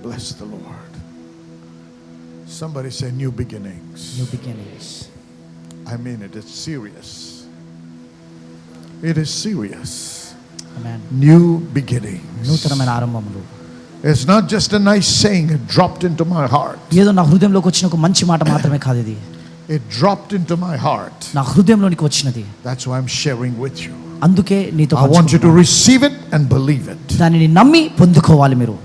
Bless the Lord. Somebody say new beginnings. New beginnings. I mean it. It's serious. It is serious. Amen. New beginnings. నూతనమైన ఆరంభములు. It's not just a nice saying. It dropped into my heart. ఏదో నా హృదయంలోకి వచ్చిన ఒక మంచి మాట మాత్రమే కాదు ఇది. It dropped into my heart. నా హృదయంలోనికి వచ్చినది. That's why I'm sharing with you. అందుకే నీతో I want you to receive it and believe it. దానిని నమ్మి పొందుకోవాలి మీరు.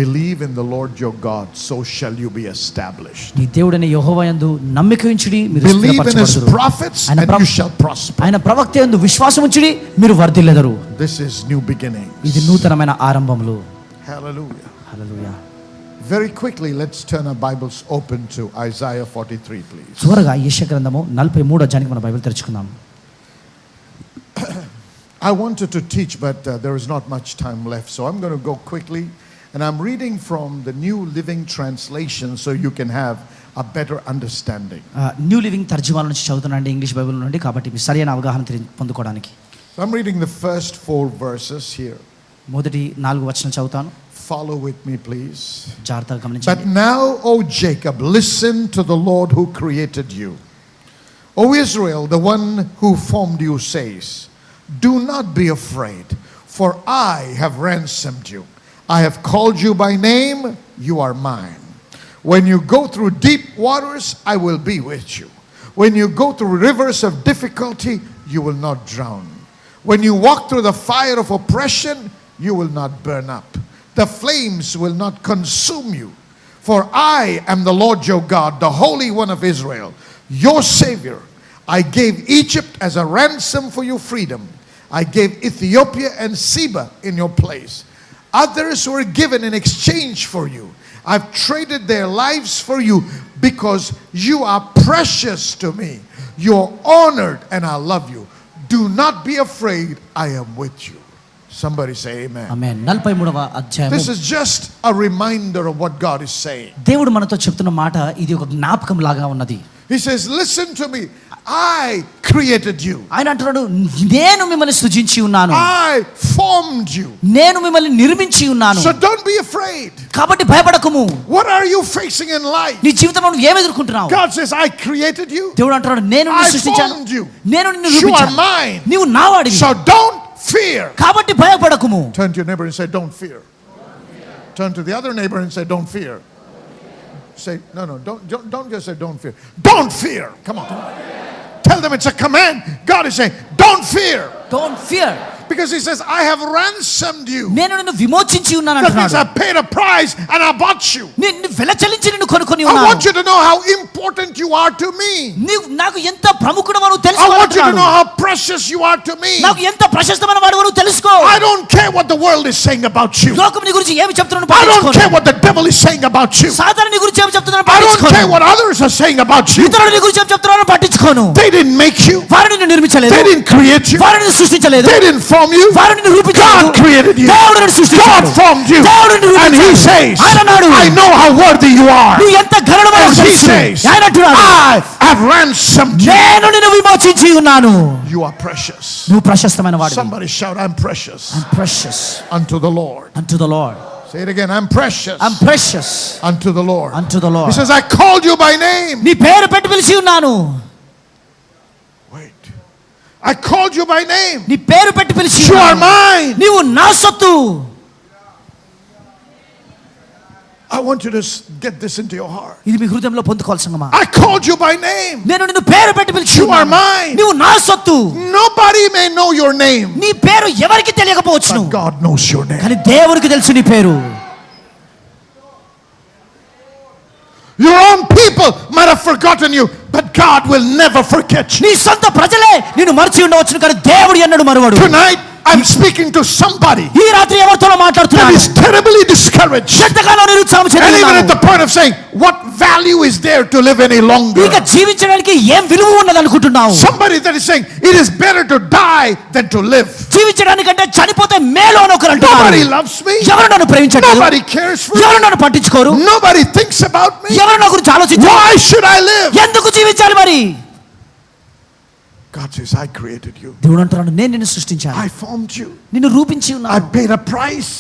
Believe in the Lord your God, so shall you be established. నీ దేవుడైన యెహోవా యందు నమ్మిక ఉంచుడి మీరు Believe in his స్థిరపరచబడుదురు. prophets and you shall prosper. ఆయన ప్రవక్త యందు విశ్వాసం ఉంచుడి మీరు వర్ధిల్లెదరు. This is new beginnings. ఇది నూతనమైన ఆరంభములు. Hallelujah. Hallelujah. Very quickly, let's turn our Bibles open to Isaiah 43, please. త్వరగా యెషయా గ్రంథము 43వ అధ్యాయానికి మన Bible తెరుచుకుందాం. I wanted to teach, but there is not much time left, so I'm going to go quickly. And I'm reading from the New Living Translation so you can have a better understanding. New living తర్జుమా నుంచి చదువుతున్నానండి English Bible నుండి, కాబట్టి మీ సరైన అవగాహన పొందుకోవడానికి. So I'm reading the first 4 verses here. మొదటి 4 వచనాలు చదువుతాను. Follow with me, please. జాగ్రత్తగా But గమనించండి. now, O Jacob, listen to the Lord who created you. O Israel, the one who formed you says, do not be afraid, for I have ransomed you. I have called you by name, you are mine. When you go through deep waters, I will be with you. When you go through rivers of difficulty, you will not drown. When you walk through the fire of oppression, you will not burn up. The flames will not consume you. For I am the Lord your God, the Holy One of Israel, your Savior. I gave Egypt as a ransom for your freedom. I gave Ethiopia and Seba in your place. Others were given in exchange for you. I've traded their lives for you because you are precious to me. You're honored and I love you. Do not be afraid. I am with you. Somebody say amen. ఆమేన్. 43వ అధ్యాయం. This is just a reminder of what God is saying. దేవుడు మనతో చెప్తున్న మాట ఇది ఒక జ్ఞాపకం లాగా ఉన్నది. He says, listen to me. I created you. ఆయన అంటున్నాడు, నేను మిమ్మల్ని సృజించి ఉన్నాను. I formed you. నేను మిమ్మల్ని నిర్మించి ఉన్నాను. So don't be afraid. కాబట్టి భయపడకుము. What are you facing in life? నీ జీవితంలో నువ్వు ఏమి ఎదుర్కొంటున్నావు? God says, I created you. దేవుడు అంటున్నాడు, నేను నిన్ను I సృష్టించాను. formed you. నేను నిన్ను You are రూపించాను. mine. నీవు నావాడివి. So don't fear. కాబట్టి భయపడకుము. Turn to your neighbor and say, don't fear. Turn to the other neighbor and say, don't fear. Say, no, don't just say don't fear. Don't fear. Come on. Tell them it's a command. God is saying, don't fear. Don't fear. Because he says, I have ransomed you. నేను నిన్ను విమోచించి ఉన్నాను That means అంటున్నాడు. I paid a price and I bought you. నిన్ను వెల చెల్లించి నిన్ను కొనుకొని I ఉన్నాను. want you to know how important you are to me. నీవు నాకు ఎంత ప్రముఖుడవో నువ్వు I want you to తెలుసుకోవాలంటున్నాడు. know how precious you are to me. నాకు ఎంత ప్రశస్తమైన వాడవో నువ్వు తెలుసుకో. I don't care what the world is saying about you. లోకం నీ గురించి ఏమి చెప్తున్నారో I don't పట్టించుకోను. care what the devil is saying about you. సాతాను నీ గురించి ఏమి చెప్తున్నారో I don't పట్టించుకోను. care what others are saying about you. ఇతరులు నీ గురించి ఏమి చెప్తున్నారో పట్టించుకోను. They didn't make you. వారు నిన్ను నిర్మించలేదు. They didn't create you. వారు నిన్ను సృష్టించలేదు. They didn't form you. వారు నిన్ను రూపించలేదు. God created you. దేవుడు నిన్ను సృష్టించాడు. God formed you. దేవుడు నిన్ను And he రూపించాడు. says, ఆయన అన్నాడు, I know how worthy you are. నువ్వు ఎంత ఘనుడవో And నాకు he తెలుసు. says, ఆయన అంటున్నాడు, I have ransomed you. నేను నిన్ను విమోచించి ఉన్నాను. You are precious. నువ్వు ప్రశస్తమైన వాడివి. Somebody shout, I'm precious I'm precious unto the Lord. unto the Lord. Say it again. I'm precious I'm precious unto the Lord. unto the Lord. He says, I called you by name. నీ పేరు పెట్టి పిలిచి ఉన్నాను. Wait. I called you by name. నీ పేరు పెట్టి పిలిచి You are ఉన్నాను. mine. నీవు నా సొత్తు. I want you to get this into your heart. ఇది మీ హృదయంలో పొందుకోవాల్సిందమ్మా. I called you by name. నేను నిన్ను పేరు పెట్టి పిలిచి You are ఉన్నాను. mine. నీవు నా సొత్తు. Nobody may know your name, నీ పేరు ఎవరికి తెలియకపోవచ్చును, but God knows your name. కానీ దేవునికి తెలుసు నీ పేరు. Your own people might have forgotten you, but God will never forget you. నీ సొంత ప్రజలే నిన్ను మరిచి ఉండవచ్చును, కానీ దేవుడు ఎన్నడూ మరువడు. Tonight, I'm speaking to somebody ఈ రాత్రి ఎవరితో that మాట్లాడుతున్నాను, is terribly discouraged. ఎంతగానో నిరుత్సాహం And even at చెందుతున్నాను. the point of saying, what value is there to live any longer? ఇక జీవించడానికి ఏం విలువ ఉన్నది అనుకుంటున్నావు? Somebody that is saying, it is better to die than to live. జీవించడానికంటే చనిపోతే మేలు అని ఒకరు అంటున్నారు. Nobody loves me. ఎవరు నన్ను ప్రేమించట్లేదు, Nobody cares for ఎవరు me. నన్ను పట్టించుకోరు, Nobody thinks about me. ఎవరు నా గురించి ఆలోచించారు. Why should I live? ఎందుకు జీవించాలి మరి? God says, I created you. దేవుడు అంటున్నాడు, నేను నిన్ను సృష్టించాను, I formed you. నిన్ను రూపించి I ఉన్నాను, paid a price.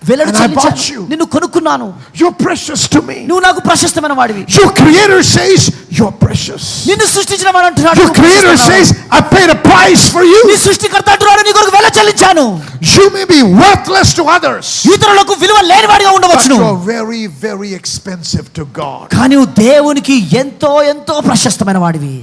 వెలడు And I bought చెల్లించాను, you. నిన్ను కొనుక్కున్నాను, You're precious to me. నువ్వు నాకు ప్రశస్తమైన వాడివి. Your creator says, you're precious. నిన్ను సృష్టించిన వాడు అంటున్నాడు, Your నువ్వు creator ప్రశస్తమైన says, I paid a price for వాడివి. నీ you. సృష్టికర్త అంటున్నాడు, నీ కొరకు వెల చెల్లించాను. You may be worthless to others, ఇతరులకు విలువ లేనివాడిగా but ఉండవచ్చును, you're very, very expensive to God. కానీ నువ్వు దేవునికి ఎంతో ఎంతో ప్రశస్తమైన వాడివి.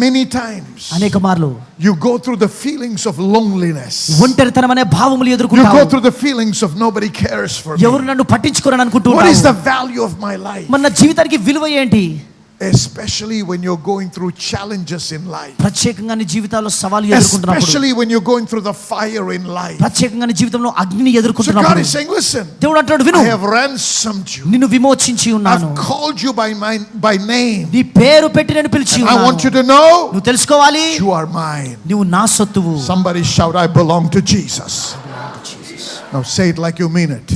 Many times, అనేక మార్లు you go through the feelings of loneliness. ఒంటరితనం అనే భావములు You go ఎదుర్కొంటావు. through the feelings of nobody cares for me. ఎవరు నన్ను పట్టించుకోరని అనుకుంటూ What is the ఉంటావు. value of my life? మన జీవితానికి విలువ ఏంటి? Especially when you're going through challenges in life. ప్రత్యేకంగా నీ జీవితాల్లో సవాలు ఎదుర్కొంటున్నప్పుడు, Especially when you're going through the fire in life. ప్రత్యేకంగా నీ జీవితంలో అగ్నిని So God ఎదుర్కొంటున్నప్పుడు is saying, listen, దేవుడు అంటాడు, విను, I have ransomed you. నిన్ను విమోచించి ఉన్నాను, I've called you by name. నీ పేరు పెట్టి నేను పిలిచి And I ఉన్నాను. want you to know, నువ్వు తెలుసుకోవాలి, you are mine. నువ్వు నా సొత్తువు. Somebody shout, I belong to Jesus. Now say it like you mean it.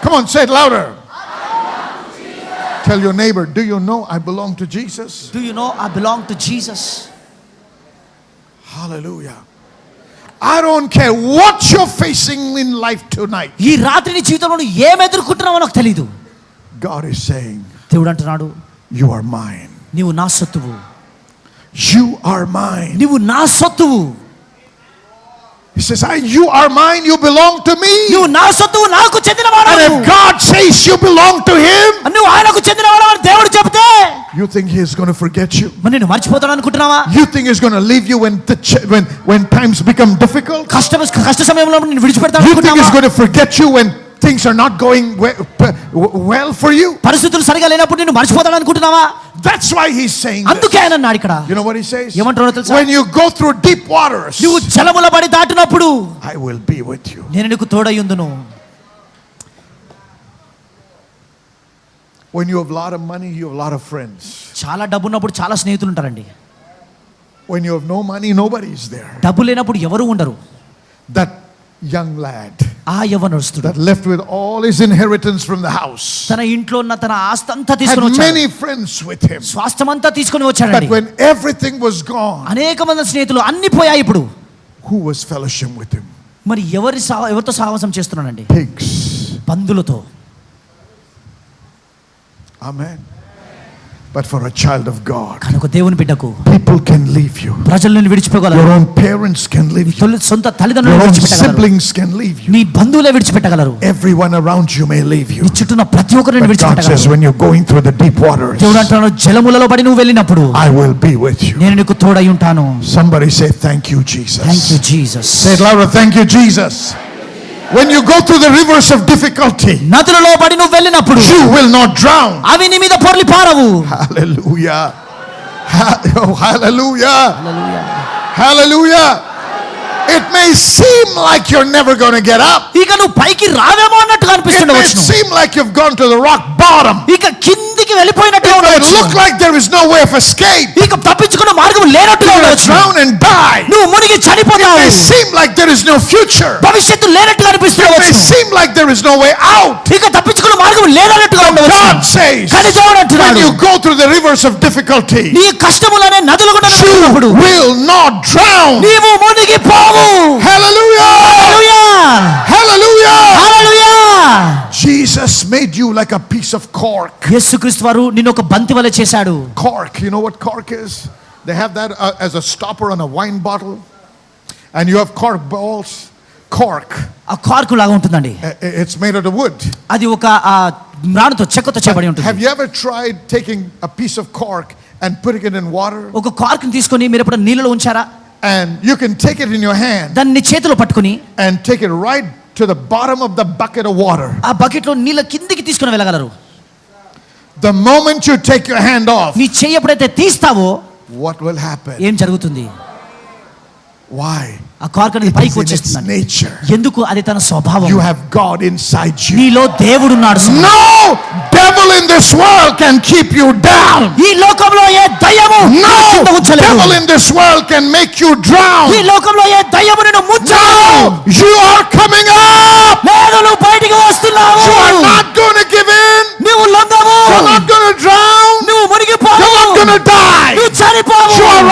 Come on, say it louder. Tell your neighbor, do you know I belong to Jesus? Do you know I belong to Jesus? Hallelujah. I don't care what you're facing in life tonight. ఈ రాత్రి నీ జీవితంలో నువ్వు ఏం ఎదుర్కొంటున్నావో నాకు తెలీదు. God is saying, దేవుడు అంటున్నాడు, you are mine. నీవు నా సొత్తువు, You are mine. నీవు నా సొత్తువు, He says, you are mine, you belong to me. నువ్వు నా సొత్తువు, నాకు And చెందినవాడు. if God says you belong to Him, నువ్వు ఆయనకు చెందినవాడు అని దేవుడు చెబితే you think He's going to forget you? మరి నేను మర్చిపోతాను అనుకుంటున్నావా? You think He's going to leave you when times become difficult? కష్ట సమయంలో నేను విడిచిపెడతాను You think He's అనుకుంటున్నావా? going to forget you when things are not going well for you? పరిస్థితులు సరిగా లేనప్పుడు నేను మర్చిపోతాను అనుకుంటున్నావా? That's why He's saying this. అందుకే ఆయన అన్నాడు ఇక్కడ. You know what He says? ఏమంటాడో తెలుసా? When you go through deep waters, నువ్వు జలముల పడి దాటినప్పుడు I will be with you. నేను నీకు తోడయ్యుందును. When you have a lot of money, you have a lot of friends. చాలా డబ్బు ఉన్నప్పుడు చాలా స్నేహితులు ఉంటారండి. When you have no money, nobody is there. డబ్బు లేనప్పుడు ఎవరు ఉండరు. That young lad ఆ యవ్వనస్తుడు that left with all his inheritance from the house తన ఇంట్లో ఉన్న తన ఆస్తి అంతా had తీసుకొని వచ్చాడు. many friends with him. స్వాస్థ్యం అంతా తీసుకొని But వచ్చాడండి. when everything was gone, అనేక మంది స్నేహితులు అన్ని పోయాయి. ఇప్పుడు who was fellowship with him? మరి ఎవరితో సహవాసం చేస్తున్నానండి? Pigs. పందులతో. Amen. But for a child of God, కనుక దేవుని బిడ్డకు people can leave you. ప్రజలు నిన్ను విడిచిపోగలరు. Your own parents can leave you. సొంత తల్లిదండ్రులు Your own విడిచిపెట్టగలరు. siblings can leave you. నీ బంధువులే విడిచిపెట్టగలరు. Everyone around you may leave you. నీ చుట్టూ ఉన్న ప్రతి ఒక్కరిని But God says, విడిచిపెట్టగలరు. when you're going through the deep waters, దేవుడు అంటున్నాడు, జలములలో పడి నువ్వు వెళ్ళినప్పుడు I will be with you. నేను నీకు తోడై ఉంటాను. Somebody say, thank you, Jesus. Thank you Jesus. Say it louder, thank you, Jesus. When you go through the rivers of difficulty, నదులలో పడి నువ్వు వెళ్ళినప్పుడు you will not drown. అవి నీ మీద పొర్లి పారవు. Hallelujah. Oh, hallelujah. Hallelujah. Hallelujah. It may seem like you're never going to get up. ఇక నువ్వు పైకి రావేమో అన్నట్టుగా It may అనిపిస్తుండవచ్చు. seem like you've gone to the rock bottom. ఇక కిందికి వెళ్ళిపోయినట్టుగా It may ఉండవచ్చు. look like there is no way of escape. ఇక తప్పించుకున్న మార్గం లేనట్టుగా You're going to ఉండవచ్చు. drown and die. నువ్వు మునిగి It చనిపోతావు. may seem like there is no future. భవిష్యత్తు లేనట్టుగా It may అనిపిస్తుండవచ్చు. seem like there is no way out. ఇక తప్పించుకున్న మార్గం లేనట్టుగా God ఉండవచ్చు. says, కానీ దేవుడు when అంటున్నాడు, you go through the rivers of difficulty, నీ కష్టములనే నదులు గుండా you వెళ్ళినప్పుడు will not drown. నీవు మునిగిపోవు. Hallelujah. Hallelujah. Hallelujah. Hallelujah. Jesus made you like a piece of cork. యేసుక్రీస్తు వారు నిన్ను ఒక బంతి వలె చేశాడు. Cork, you know what cork is? They have that as a stopper on a wine bottle. And you have cork balls. Cork. ఆ కార్కు లాగా ఉంటుందండి. It's made out of wood. అది ఒక మ్రానుతో చెక్కతో చేయబడి ఉంటుంది. Have you ever tried taking a piece of cork and putting it in water? ఒక కార్కుని తీసుకొని మీరు ఎప్పుడు నీళ్ళలో ఉంచారా? And you can take it in your hand దాన్ని చేతిలో పట్టుకొని and take it right to the bottom of the bucket of water. ఆ bucket లో నీళ్ళ కిందికి తీసుకొని వెళ్ళగలరు. The moment you take your hand off, నీ చెయ్యి ఎప్పుడైతే తీస్తావో what will happen? ఏం జరుగుతుంది? Why? ఆ కార్క్ అనేది It పైకి is in its వచ్చేస్తుంది. nature. ఎందుకు? అది తన స్వభావం. You have God inside you. నీలో దేవుడు ఉన్నాడు. No devil in this world can keep you down. ఈ లోకంలో ఏ దయ్యము No కింద ఉంచలేదు. devil in this world can make you drown. ఈ లోకంలో ఏ దయ్యము నిన్ను ముంచలేదు. No, you are coming up. లేదు, నువ్వు బయటికి వస్తున్నావు. You are not going to give in. నువ్వు లొంగవు. You're not going to drown. నువ్వు మునిగిపోవు. You're not going to die. నువ్వు చనిపోవు. You are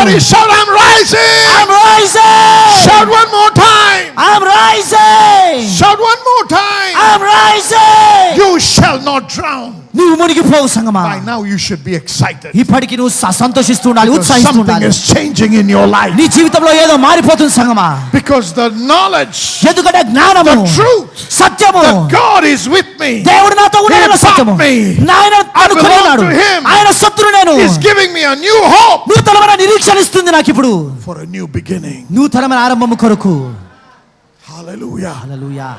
Somebody shout, I'm rising. I'm rising. Shout one more time. I'm rising. Shout one more time. I'm rising. You shall not drown. నువ్వు మునిగిపోవు సంగమా. By now you should be excited. ఇప్పటికి నువ్వు సంతోషిస్తూ ఉండాలి, Because ఉత్సాహిస్తూ something ఉండాలి. is changing in your life. నీ జీవితంలో ఏదో మారిపోతుంది సంగమా. Because the knowledge, ఎందుకంటే జ్ఞానము, the truth, సత్యము, that God is with me, దేవుడు నాతో ఉన్నాడన్న సత్యము, ఆయన అనుకుని ఉన్నాడు, ఆయన సత్తును నేను, is giving me a new hope నూతనమైన నిరీక్షణ ఇస్తుంది నాకు ఇప్పుడు, for a new beginning. నూతనమైన ఆరంభము కొరకు. Hallelujah. Hallelujah.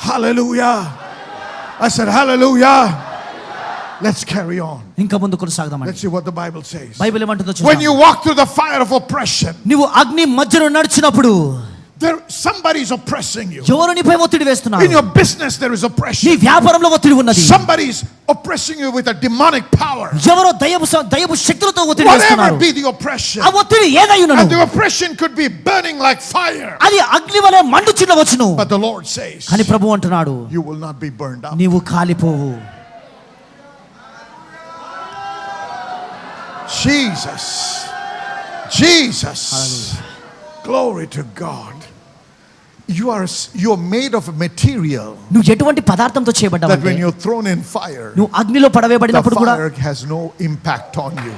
Hallelujah. I said hallelujah. Let's carry on. ఇంకా ముందు కొనసాగదామండి. Let's see what the Bible says. Bible ఏమంటుందో When చూద్దాం. you walk through the fire of oppression, నువ్వు అగ్ని మధ్యలో నడిచినప్పుడు somebody is oppressing you. ఎవరు నీపై ఒత్తిడి వేస్తున్నారు? In your business there is నీ oppression. వ్యాపారంలో ఒత్తిడి ఉన్నది. Somebody is oppressing you with a demonic power. ఎవరో దయ్యపు శక్తులతో ఒత్తిడి Whatever వేస్తున్నారు. be the oppression, ఆ ఒత్తిడి ఏదైనా and the oppression could be burning like fire. అది అగ్ని వలె మండుచుండవచ్చును. But the Lord says, అని ప్రభువు అంటున్నాడు, you will not be burned up. నీవు కాలిపోవు. Jesus. Jesus. Glory to God. You're made of a material నువ్వు ఎటువంటి పదార్థంతో that చేయబడ్డావంటే, when you're thrown in fire, నువ్వు అగ్నిలో the పడవేయబడినప్పుడు కూడా fire has no impact on you.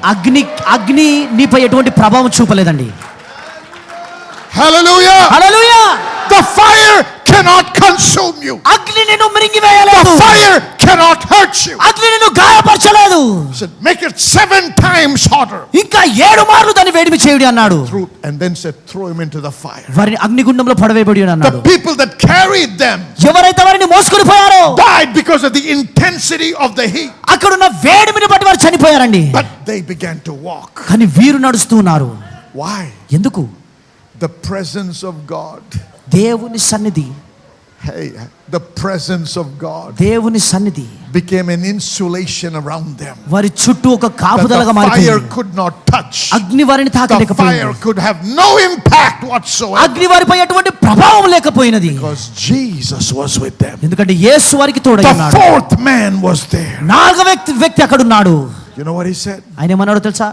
అగ్ని నీపై ఎటువంటి ప్రభావం చూపలేదండి. Hallelujah. Hallelujah. The fire cannot consume you. అగ్ని నిన్ను మింగివేయలేదు. The fire cannot hurt you. అగ్ని నిన్ను గాయపరచలేదు. He said, make it 7 times hotter. ఇంకా 7 మార్లు దాన్ని వేడిమి చేయుడి అన్నాడు. And then said, throw him into the fire. వారిని అగ్నిగుండంలో పడవేయబడి అన్నాడు. The people that carried them ఎవరైతే వారిని మోసుకొని పోయారో died because of the intensity of the heat. అక్కడున్న వేడిమిని బట్టి వారు చనిపోయారండి. But they began to walk. కానీ వీరు నడుస్తూ ఉన్నారు. Why? ఎందుకు? The presence of God. దేవుని సన్నిధి, Hey, the presence of God దేవుని సన్నిధి became an insulation around them. వారి చుట్టూ ఒక That కాపుదలగా the fire మారిపోయింది. could not touch. అగ్ని వారిని The తాకలేకపోయింది. fire could have no impact whatsoever. అగ్ని వారిపై ఎటువంటి ప్రభావం లేకపోయినది. Because Jesus was with them. ఎందుకంటే యేసు వారికి తోడై The ఉన్నాడు. 4th man was there. 4వ వ్యక్తి అక్కడ ఉన్నాడు. You know what he said? ఆయన ఏమన్నాడో తెలుసా?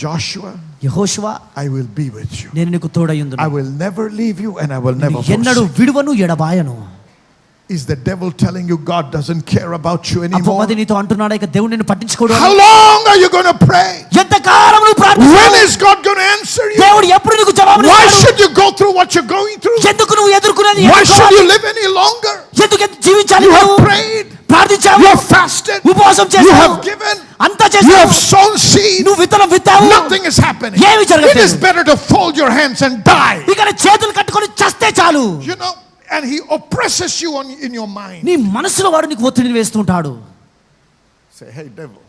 Joshua, యెహోషువ, I will be with you. నేను నీకు తోడయ్యుందును. I will never leave you and I will never ఎన్నడూ forsake. విడువను ఎడబాయను. Is the devil telling you God doesn't care about you anymore? అపవాది నీతో అంటున్నాడా ఇక దేవుడు నిన్ను పట్టించుకోడు అని? How long are you going to pray? ఎంతకాలం నువ్వు When ప్రార్థిస్తావు? is God going to answer you? దేవుడు ఎప్పుడు నీకు Why జవాబునిస్తాడు? should you go through what you're going through? ఎందుకు నువ్వు ఎదుర్కొనేది? Why should you live any longer? ఎందుకు జీవించాలి? You have నువ్వు prayed, ప్రార్థించావు, you have fasted, ఉపవాసం you చేశావు, have given, అంతా you చేశావు, have sown seed. నువ్వు విత్తనం విత్తావు, Nothing is happening. ఏమీ It జరగట్లేదు. is better to fold your hands and die. ఇక్కడ చేతులు కట్టుకొని చస్తే చాలు. You know, and he oppresses you in your mind. నీ మనసులో వాడు నీకు ఒత్తిడిని వేస్తుంటాడు. Say, hey devil.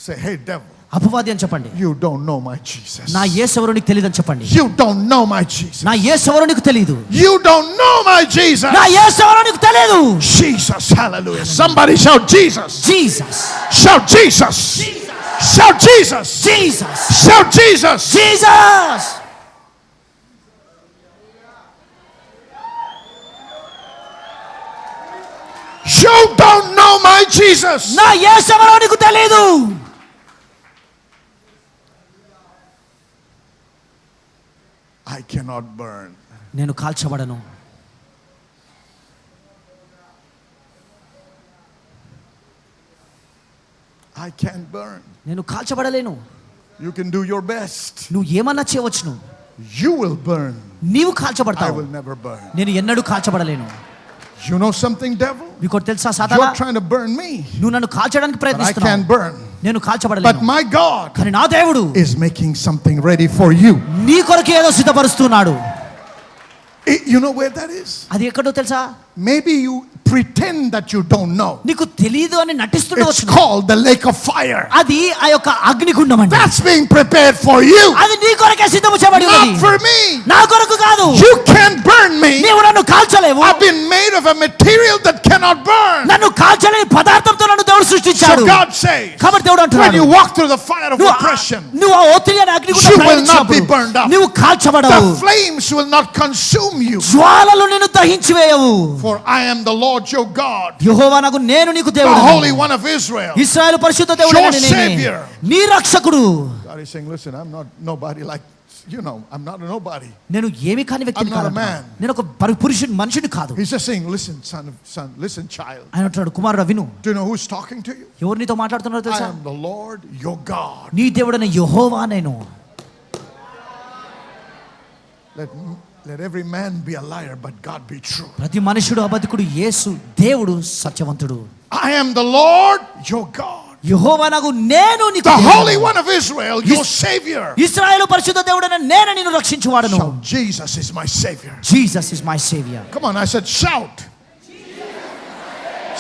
Say, hey devil. అపవాది అని చెప్పండి. You don't know my Jesus. నా యేసు ఎవరో నీకు తెలియదని చెప్పండి. You don't know my Jesus. నా యేసు ఎవరో నీకు తెలియదు. You don't know my Jesus. నా యేసు ఎవరో నీకు తెలియదు. Jesus, hallelujah. Somebody shout Jesus. Jesus, Shout Jesus. Shout Jesus. Jesus, Shout Jesus. Jesus. You don't know my Jesus. నా యేసు ఎవరో నీకు తెలియదు. I cannot burn. నేను కాల్చబడను. I can't burn. నేను కాల్చబడలేను. You can do your best. నువ్వు ఏమన్నా చేయవచ్చును. You will burn. నీవు I కాల్చబడతావు. will never burn. నేను ఎన్నడూ కాల్చబడలేను. You know something, devil? మీకు తెలుసా సాతానా? You're trying to burn me, నువ్వు నన్ను కాల్చడానికి but I ప్రయత్నిస్తున్నావు. can't burn. నేను But కాల్చబడలేను. my God కానీ నా దేవుడు is making something ready for you. నీ కొరకు ఏదో సిద్ధపరుస్తున్నాడు. You know where that is? అది ఎక్కడో తెలుసా? Maybe you pretend that you don't know. నీకు తెలియదు అని It's నటిస్తుండవచ్చు. called the lake of fire. అది ఆ యొక్క అగ్నిగుండం అండి. That's being prepared for you, అది నీ కొరకే సిద్ధము చేయబడి ఉన్నది. not for me. నా కొరకు కాదు. You can't burn me. నీవు నన్ను కాల్చలేవు. I've been made of a material that cannot burn. నన్ను కాల్చలేని పదార్థంతో నన్ను దేవుడు సృష్టించాడు. So God says, కాబట్టి దేవుడు when అంటున్నాడు, you walk through the fire of oppression, నువ్వు ఆ ఒత్తిడి అనే అగ్ని గుండా you will not be ప్రయాణించినప్పుడు burned up. నువ్వు కాల్చబడవు. The flames will not consume you. జ్వాలలు నిన్ను దహించివేయవు. For I am the Lord your God, యెహోవా నాకు నేను నీకు the దేవుడు, Holy One of Israel. ఇశ్రాయేలు పరిశుద్ధ దేవుడు, Your Savior. నీ రక్షకుడు. God is saying, listen, I'm not nobody like, I'm not a nobody. నేను ఏమి కాని వ్యక్తిని I'm not a కాదు. man. నేను ఒక పురుషుని మనుషుని కాదు. He's just saying, listen, son, listen, child. ఆయన అంటున్నాడు, కుమారుడా విను. Do you know who's talking to you? ఎవరు నీతో మాట్లాడుతున్నారో I తెలుసా? am the Lord your God. నీ దేవుడైన యెహోవా నేను. Let every man be a liar, but God be true. ప్రతి మనుషుడు అబద్ధికుడు, యేసు దేవుడు సత్యవంతుడు. I am the Lord your God, యెహోవా నాకు నేను నీకు the దేవుడు. Holy One of Israel, your Savior. ఇశ్రాయేలు పరిశుద్ధ దేవుడైన నేను నిన్ను రక్షించువాడను. Shout, Jesus is my Savior. Jesus is my savior. Come on, I said shout.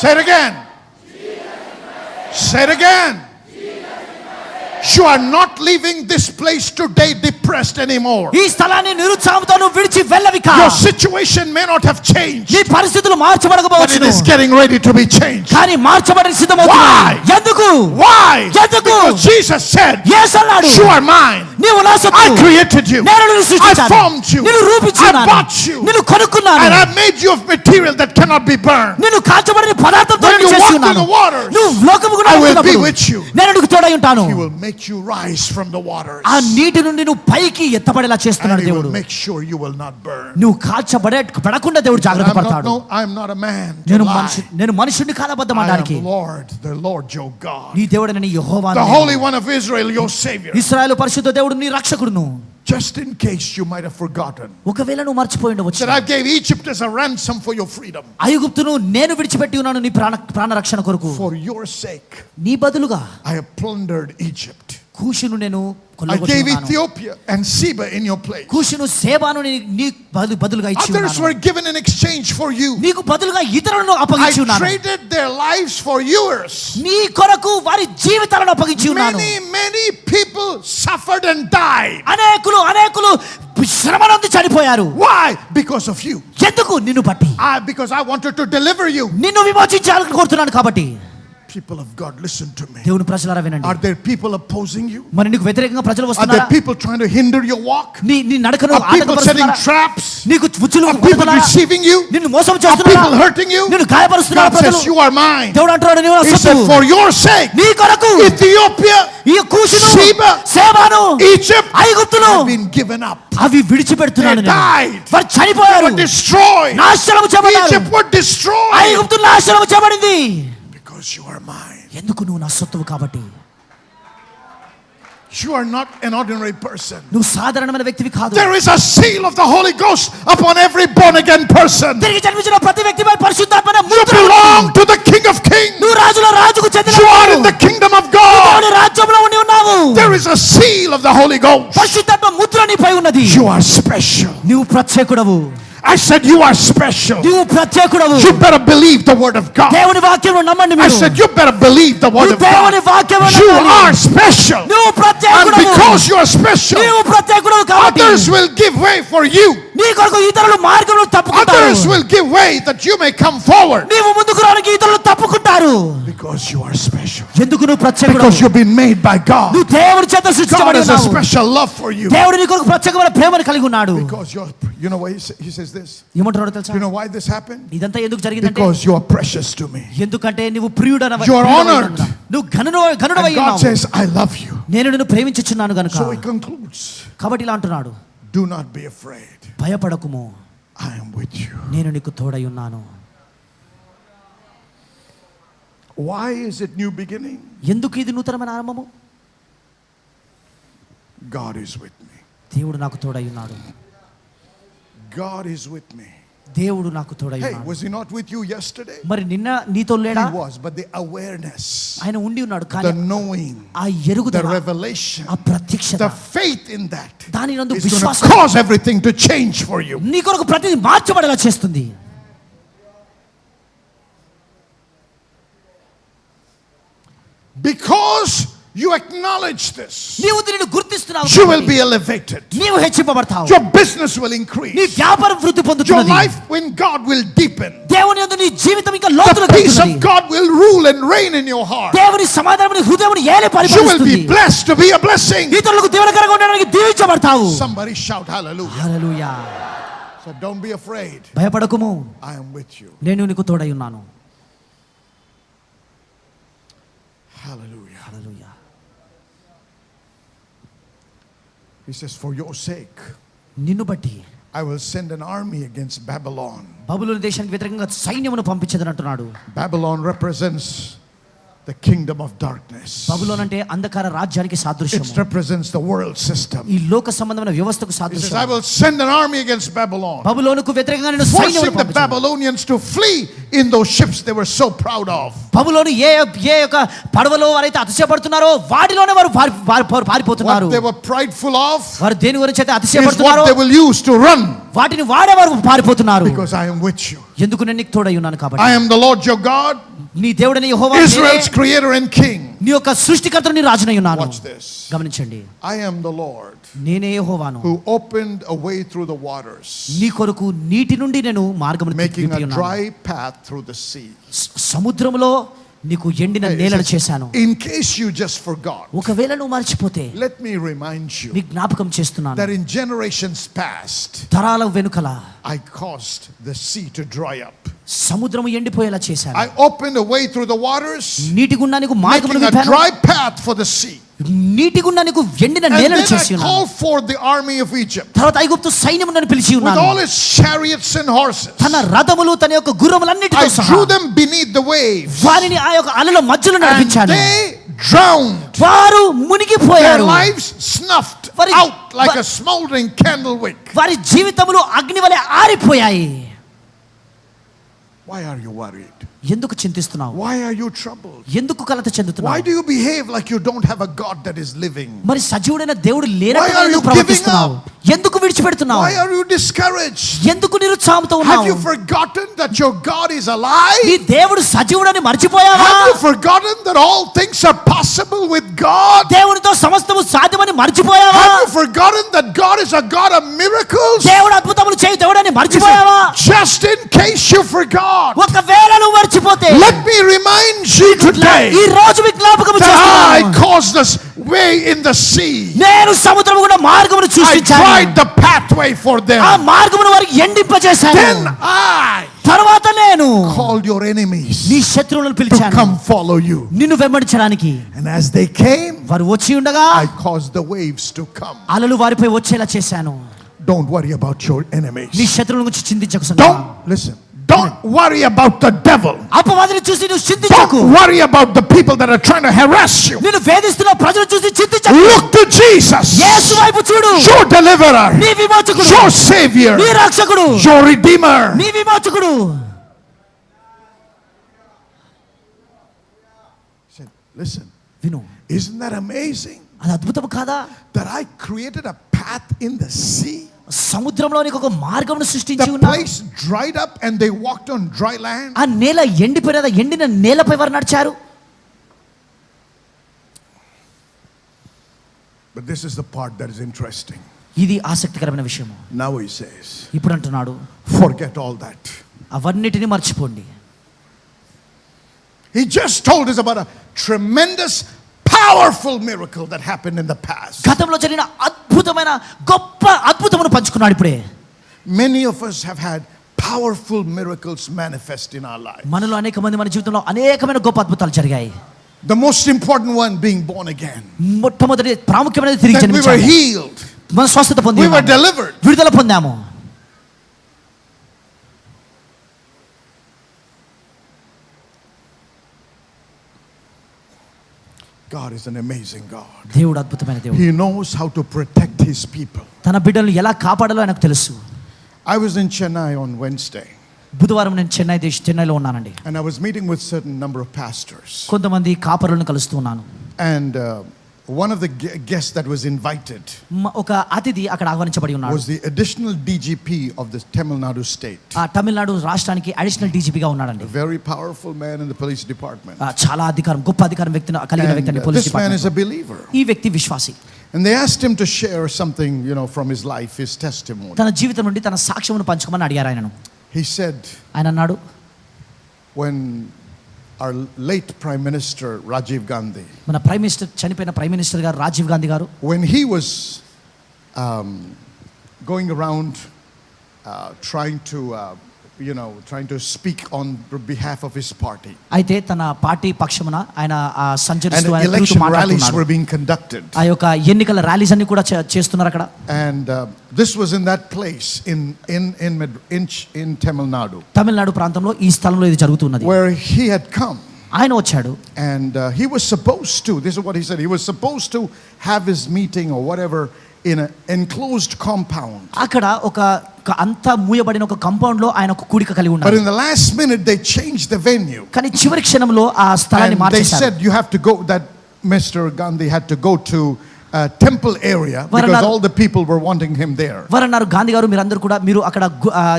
Say it again. Say it again. You are not leaving this place today depressed anymore. ఈ స్థలాన్ని నిరుత్సాహంతో నువ్వు విడిచి వెళ్ళవిక. Your situation may not have changed, నీ పరిస్థితులు but it మార్చబడకపోవచ్చును, is getting ready to be changed. కానీ మార్చబడని సిద్ధమవుతున్నాయి. Why? ఎందుకు? Why? ఎందుకు? Because Jesus said, యేసు అన్నాడు, you are mine. నీవు నా సొత్తు. I created you. నేను నిన్ను I సృష్టించాను. formed you. నిన్ను I రూపించుకున్నాను. bought you. నిన్ను కొనుక్కున్నాను. And I made you of material that cannot be burned. నిన్ను కాల్చబడని పదార్థంతో When నిన్ను you చేసి walk ఉన్నాను. through the waters, నువ్వు లోకము గుండా I will be వెళ్తున్నప్పుడు with you. నేను నీకు తోడై ఉంటాను. He will make you rise from the waters. ఆ నీటి నుండి నువ్వు పైకి ఎత్తబడేలా And చేస్తున్నాడు he will దేవుడు. make sure you will not burn. నువ్వు పడకుండా దేవుడు జాగ్రత్త పడతాడు. I'm not a man to lie. నేను మనుషుడిని కాలబద్దం I అనడానికి. am Lord, the Lord your God, నీ దేవుడైన నీ యెహోవా, the Holy One of Israel, your Savior. ఇశ్రాయేలు పరిశుద్ధ దేవుడు నీ రక్షకుడును. Just in case you might have forgotten ఒకవేళ నువ్వు మర్చిపోయి ఉండవచ్చు, that I gave Egypt as a ransom for your freedom. ఐగుప్తును నేను విడిచిపెట్టి ఉన్నాను నీ ప్రాణ రక్షణ కొరకు. For your sake, నీ బదులుగా I have plundered Egypt. కూషును నేను I gave కొల్లగొట్టుకున్నాను. Ethiopia and Seba in your place. కూషును సేబాను నీ బదులుగా ఇచ్చి Others ఉన్నాను. were given in exchange for you. నీకు బదులుగా ఇతరులను I అప్పగించి ఉన్నాను. traded their lives for yours. నీ కొరకు వారి జీవితాలను అప్పగించి ఉన్నాను. Many people suffered and died. అనేకులు శ్రమనందు చనిపోయారు. Why? Because of you. ఎందుకు? నిన్ను బట్టి. Because I wanted to deliver you. నిన్ను విమోచించాలని కోరుతున్నాను కాబట్టి. People of God, listen to me. దేవుని ప్రజలారా వినండి. Are there people opposing you? మరి నీకు వ్యతిరేకంగా ప్రజలు Are వస్తున్నారా? there people trying to hinder your walk? నీ నడకను Are people setting ఆటంకపరుస్తున్నారా? traps? నీకు ఉచ్చులు Are people పడుతున్నారా? deceiving you? నిన్ను మోసం Are చేస్తున్నారా? people hurting you? నిన్ను గాయపరుస్తున్నారా God ప్రజలు? says you are mine. దేవుడు అంటున్నాడు, నీవు నా He said, సొత్తు. for your sake, నీ కొరకు Ethiopia, ఈ కూషును, Sheba, సేబాను, Egypt ఐగుప్తును have been given up. అవి విడిచిపెడుతున్నాను They నేను. died. వారు చనిపోయారు. Were destroyed. నాశనము చేయబడ్డారు. Egypt were destroyed. ఐగుప్తు నాశనము చేయబడింది. Because you are mine. ఎందుకు? నువ్వు నా సొత్తువు కాబట్టి. You are not an ordinary person. నువ్వు సాధారణమైన వ్యక్తివి కాదు. There is a seal of the Holy Ghost upon every born again person. తిరిగి జన్మించిన ప్రతి వ్యక్తిపై పరిశుద్ధాత్మ You belong to the King of Kings. నువ్వు రాజుల రాజుకు చెందిన You are in the kingdom of God. దేవుని రాజ్యంలో ఉండి ఉన్నావు. There is a seal of the Holy Ghost. పరిశుద్ధాత్మ ముద్ర నీపై ఉన్నది. You are special. నువ్వు ప్రత్యేకుడవు. I said you are special. నువ్వు ప్రత్యేకుడవు. You better believe the word of God. దేవుని వాక్యమును నమ్మండి I మీరు. said you better believe the word of God. దేవుని వాక్యమును You నమ్మండి. are special. నువ్వు And ప్రత్యేకుడవు. because you are special, నువ్వు ప్రత్యేకుడవు కాబట్టి others will give way for you. నీ కొరకు ఇతరులు మార్గమును తప్పుకుంటారు. Others will give way that you may come forward. నీవు ముందుకు రానికి ఇతరులు తప్పుకుంటారు. Because you are special. ఎందుకు నువ్వు ప్రత్యేకుడవు? Because you've been made by God. నువ్వు దేవుని చేత God సృష్టించబడి has a ఉన్నావు. special love for you. దేవుడు నీ కొరకు ప్రత్యేకమైన ప్రేమను కలిగి ఉన్నాడు. Because you know why he says this? ఏమంటున్నాడో తెలుసా? You know why this happened? ఇదంతా ఎందుకు జరిగిందంటే, Because you are precious to me. ఎందుకంటే నువ్వు ప్రియుడనవ. You are honored. నువ్వు ఘనుడవై And God ఉన్నావు. says, I love you. నేను నిన్ను ప్రేమించుచున్నాను గనుక. So he concludes, కాబట్టి ఇలా అంటున్నాడు, do not be afraid. భయపడకుము, I am with you. నేను నీకు తోడై ఉన్నాను. Why is it new beginning? ఎందుకు ఇది నూతనమైన ఆరంభము? God is with me. దేవుడు నాకు తోడై ఉన్నాడు. God is with me. దేవుడు నాకు తోడై Hey, ఉన్నాడు. was he not with you yesterday? మరి నిన్న నీతో లేడా? He was, but the awareness, ఆయన ఉండి ఉన్నాడు, the కానీ knowing, ఆ the ఎరుగుదల, revelation, ఆ ప్రత్యక్షత, the faith in that దాని నందు is going to విశ్వాసం cause everything to change for you. నీ కొరకు ప్రతిదీ మార్చబడేలా చేస్తుంది. Because you acknowledge this, నీవు దీనిని గుర్తిస్తున్నావు you will కాబట్టి be elevated. నీవు హెచ్చింపబడతావు. Your business will నీ increase. వ్యాపారం వృద్ధి Your పొందుతున్నది. life in God will deepen. దేవుని యందు నీ జీవితం ఇంకా The లోతులకు peace of వెళ్తున్నది. God will rule and reign in your heart. దేవుని సమాధానం నీ హృదయమును ఏలి You will పరిపాలిస్తుంది. be blessed to be a blessing. ఇతరులకు దీవెనకరంగా ఉండడానికి దీవించబడతావు. Somebody shout hallelujah. Hallelujah. So don't be afraid. భయపడకుము, I am with you. నేను నీకు తోడై ఉన్నాను. Hallelujah. Hallelujah. He says, for your sake, నిన్ను బట్టి I will send an army against Babylon. బబులోను దేశానికి వ్యతిరేకంగా సైన్యమును పంపించదని అంటున్నాడు. Babylon represents the kingdom of darkness. బబులోను అంటే అంధకార రాజ్యానికి సాదృశ్యము. It represents the world system. ఈ లోక సంబంధమైన వ్యవస్థకు He says, I సాదృశ్యం. will send an army against Babylon, బబులోనుకు వ్యతిరేకంగా నేను సైన్యమును forcing the పంపించాను. Babylonians to flee in those ships they were so proud of. బబులోను ఏ యొక్క పడవలో వారైతే అతిశయపడుతున్నారో వాటిలోనే వారు పారిపోతున్నారు. What they were prideful of వారు దేని గురించి అయితే is అతిశయపడుతున్నారో what they will use to run. వాటిని వాడే వారు పారిపోతున్నారు. Because I am with you. ఎందుకు నేను నీకు తోడై ఉన్నాను కాబట్టి. I am the Lord your God, నీ దేవుడైన యెహోవా, Israel's creator and king. నీ యొక్క సృష్టికర్తను నీ రాజునై ఉన్నాను. Watch this. గమనించండి. I am the Lord నేనే యెహోవాను, who opened a way through the waters, నీ కొరకు నీటి నుండి నేను మార్గమును making విప్పి a ఉన్నాను. dry path through the sea. సముద్రములో నీకు ఎండిన Hey, it నేలను says, చేశాను. in case you just forgot, ఒకవేళ నువ్వు మర్చిపోతే let me remind you నీ జ్ఞాపకం చేస్తున్నాను. that in generations past, తరాల వెనుకల I caused the sea to dry up. సముద్రము ఎండిపోయేలా చేశాను. I opened a way through the waters, నీటి గుండా నీకు మార్గమును making a విప్పాను. dry path for the sea. నీటి గుండా నీకు ఎండిన And నేలను then చేసి I ఉన్నాను. called forth the army of Egypt తర్వాత ఐగుప్తు సైన్యమును పిలిచి with ఉన్నాను. all its chariots and horses. తన రథములు తన యొక్క గుర్రములన్నిటితో I సహా drew them beneath the waves, వారిని ఆ యొక్క అలల మధ్యలో and నడిపించాను. they drowned. వారు Their మునిగిపోయారు. lives snuffed Vari- out like a smoldering candle wick. వారి జీవితములు అగ్ని వలె ఆరిపోయాయి. Why are you worried? ఎందుకు చింతిస్తున్నావు? Why are you troubled? ఎందుకు కలత Why చెందుతున్నావు? do you behave like you don't have a God that is living? మరి సజీవుడైన దేవుడు Why are లేనట్టుగా you ఎందుకు ప్రవర్తిస్తున్నావు? ఎందుకు విడిచిపెడుతున్నావు? Why are you discouraged? ఎందుకు నిరుత్సాహంతో Have you ఉన్నావు? forgotten that your God is alive? నీ దేవుడు సజీవుడని మర్చిపోయావా? Have you forgotten that all things are possible with God? దేవునితో సమస్తము సాధ్యమని మర్చిపోయావా? Have you forgotten that God is a God of miracles? దేవుడు అద్భుతములు చేయు దేవుడని He మర్చిపోయావా? said, just in case you forgot, ఒకవేళ నువ్వు మర్చిపోతే let me remind you today ఈ రోజు మీ జ్ఞాపకం that I చేస్తున్నాను. caused this way in the sea. నేను సముద్రము గుండా మార్గమును I సృష్టించాను. tried the pathway for ఆ them. మార్గమును వారికి ఎండింపజేశాను. Then I తర్వాత నేను called your enemies నీ శత్రువులను to పిలిచాను come follow you. నిన్ను వెంబడించడానికి. And as they came, వారు వచ్చి ఉండగా I caused the waves to come. అలలు వారిపై వచ్చేలా చేశాను. Don't worry about your నీ enemies. శత్రువుల గురించి చింతించకు. Don't listen. Don't worry about the devil. అపవాదిని చూసి నువ్వు చింతించకు. Don't worry about the people that are trying to harass you. నిన్ను వేధిస్తున్న ప్రజలు చూసి చింతించకు. Look to Jesus, యేసు వైపు చూడు. your deliverer, నీ విమోచకుడు, your savior, నీ రక్షకుడు, your redeemer. నీ విమోచకుడు. Said, listen, విను, isn't that amazing అది అద్భుతం కాదా? that I created a path in the sea? సముద్రంలో నీకు ఒక మార్గమును సృష్టించి The ఉన్నా. place dried up and they walked on dry land. ఆ నేల ఎండిపోయిన ఎండిన నేలపై వారు నడిచారు. But this is the part that is interesting. ఇది ఆసక్తికరమైన విషయం. Now he says, ఇప్పుడు అంటున్నాడు, forget all that. అవన్నిటిని మర్చిపోండి. He just told us about a tremendous, powerful miracle that happened in the past. గతంలో జరిగిన అద్భుతమైన గొప్ప అద్భుతమును పంచుకున్నాడు ఇప్పుడే. Many of us have had powerful miracles manifest in our life. మనలో అనేక మంది మన జీవితంలో అనేకమైన గొప్ప అద్భుతాలు జరిగాయి. The most important one being born again. మొట్టమొదటి ప్రాముఖ్యమైనది తిరిగి That we were జన్మించాము. healed. మనం స్వస్థత We పొందాము. were delivered. విడుదల పొందాము. God is an amazing God. దేవుడు అద్భుతమైన దేవుడు. He knows how to protect his people. తన బిడ్డలను ఎలా కాపాడాలో ఆయనకు తెలుసు. I was in Chennai on Wednesday బుధవారం నేను చెన్నైలో ఉన్నానండి. and I was meeting with certain number of pastors. కొంతమంది కాపరులను కలుస్తూ ఉన్నాను. And one of the guests that was invited ఒక అతిథి అక్కడ ఆహ్వానించబడి ఉన్నాడు. was the additional DGP of the Tamil Nadu state. ఆ తమిళనాడు రాష్ట్రానికి అడిషనల్ డీజీపీగా ఉన్నాడండి. A very powerful man in the police department. చాలా అధికారం, గొప్ప అధికారం కలిగిన వ్యక్తి అండి police This man is department. a believer. ఈ వ్యక్తి విశ్వాసి. And they asked him to share something, from his life, his testimony. తన జీవితం నుండి తన సాక్ష్యమును పంచుకోమని అడిగారు ఆయనను. He said, ఆయన అన్నాడు, when our late Prime Minister Rajiv Gandhi, మన ప్రైమ్ మినిస్టర్, చనిపోయిన ప్రైమ్ మినిస్టర్ గారు రాజీవ్ గాంధీ గారు, when he was going around trying to speak on behalf of his party, అయితే తన పార్టీ పక్షమున ఆయన and సంచరిస్తూ ఆయన తిరుగుతూ election rallies మాట్లాడుతున్నాడు. were being conducted, ఆ యొక్క ఎన్నికల ర్యాలీస్ అన్ని కూడా చేస్తున్నారు అక్కడ. and this was in that place in Tamil Nadu, Tamil Nadu ప్రాంతంలో ఈ స్థలంలో ఇది జరుగుతున్నది. where he had come. ఆయన వచ్చాడు. And he was supposed to, this is what he said, he was supposed to have his meeting or whatever in an enclosed compound. అక్కడ ఒక అంతా మూయబడిన ఒక కాంపౌండ్ లో ఆయన ఒక కూడిక కలిగి But ఉన్నారు. in the last minute they changed the venue. కానీ చివరి క్షణంలో ఆ స్థలాన్ని And they మార్చేశారు. said you have to go, that Mr. Gandhi had to go to a temple area because all the people were wanting him there. వారన్నారు, Gandhi గారు మీరు అక్కడ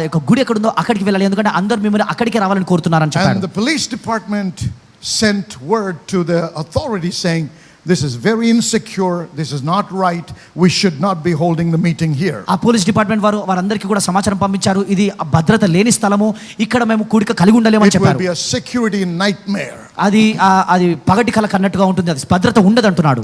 ఒక గుడి ఎక్కడ ఉందో అక్కడికి వెళ్ళాలి, ఎందుకంటే అందరూ మిమ్మల్ని అక్కడికి రావాలని కోరుతున్నారని And చెప్పారు. the police department sent word to the authorities saying, this is very insecure, this is not right, we should not be holding the meeting here. ఆ పోలీస్ డిపార్ట్మెంట్ వారందరికీ కూడా సమాచారం పంపించారు, ఇది భద్రత లేని స్థలము, ఇక్కడ మేము కూడిక కలిగి ఉండలేమని It will చెప్పారు. be a security nightmare. అది పగటి కల కన్నట్టుగా ఉంటుంది, అది భద్రత ఉండదు అంటున్నాడు.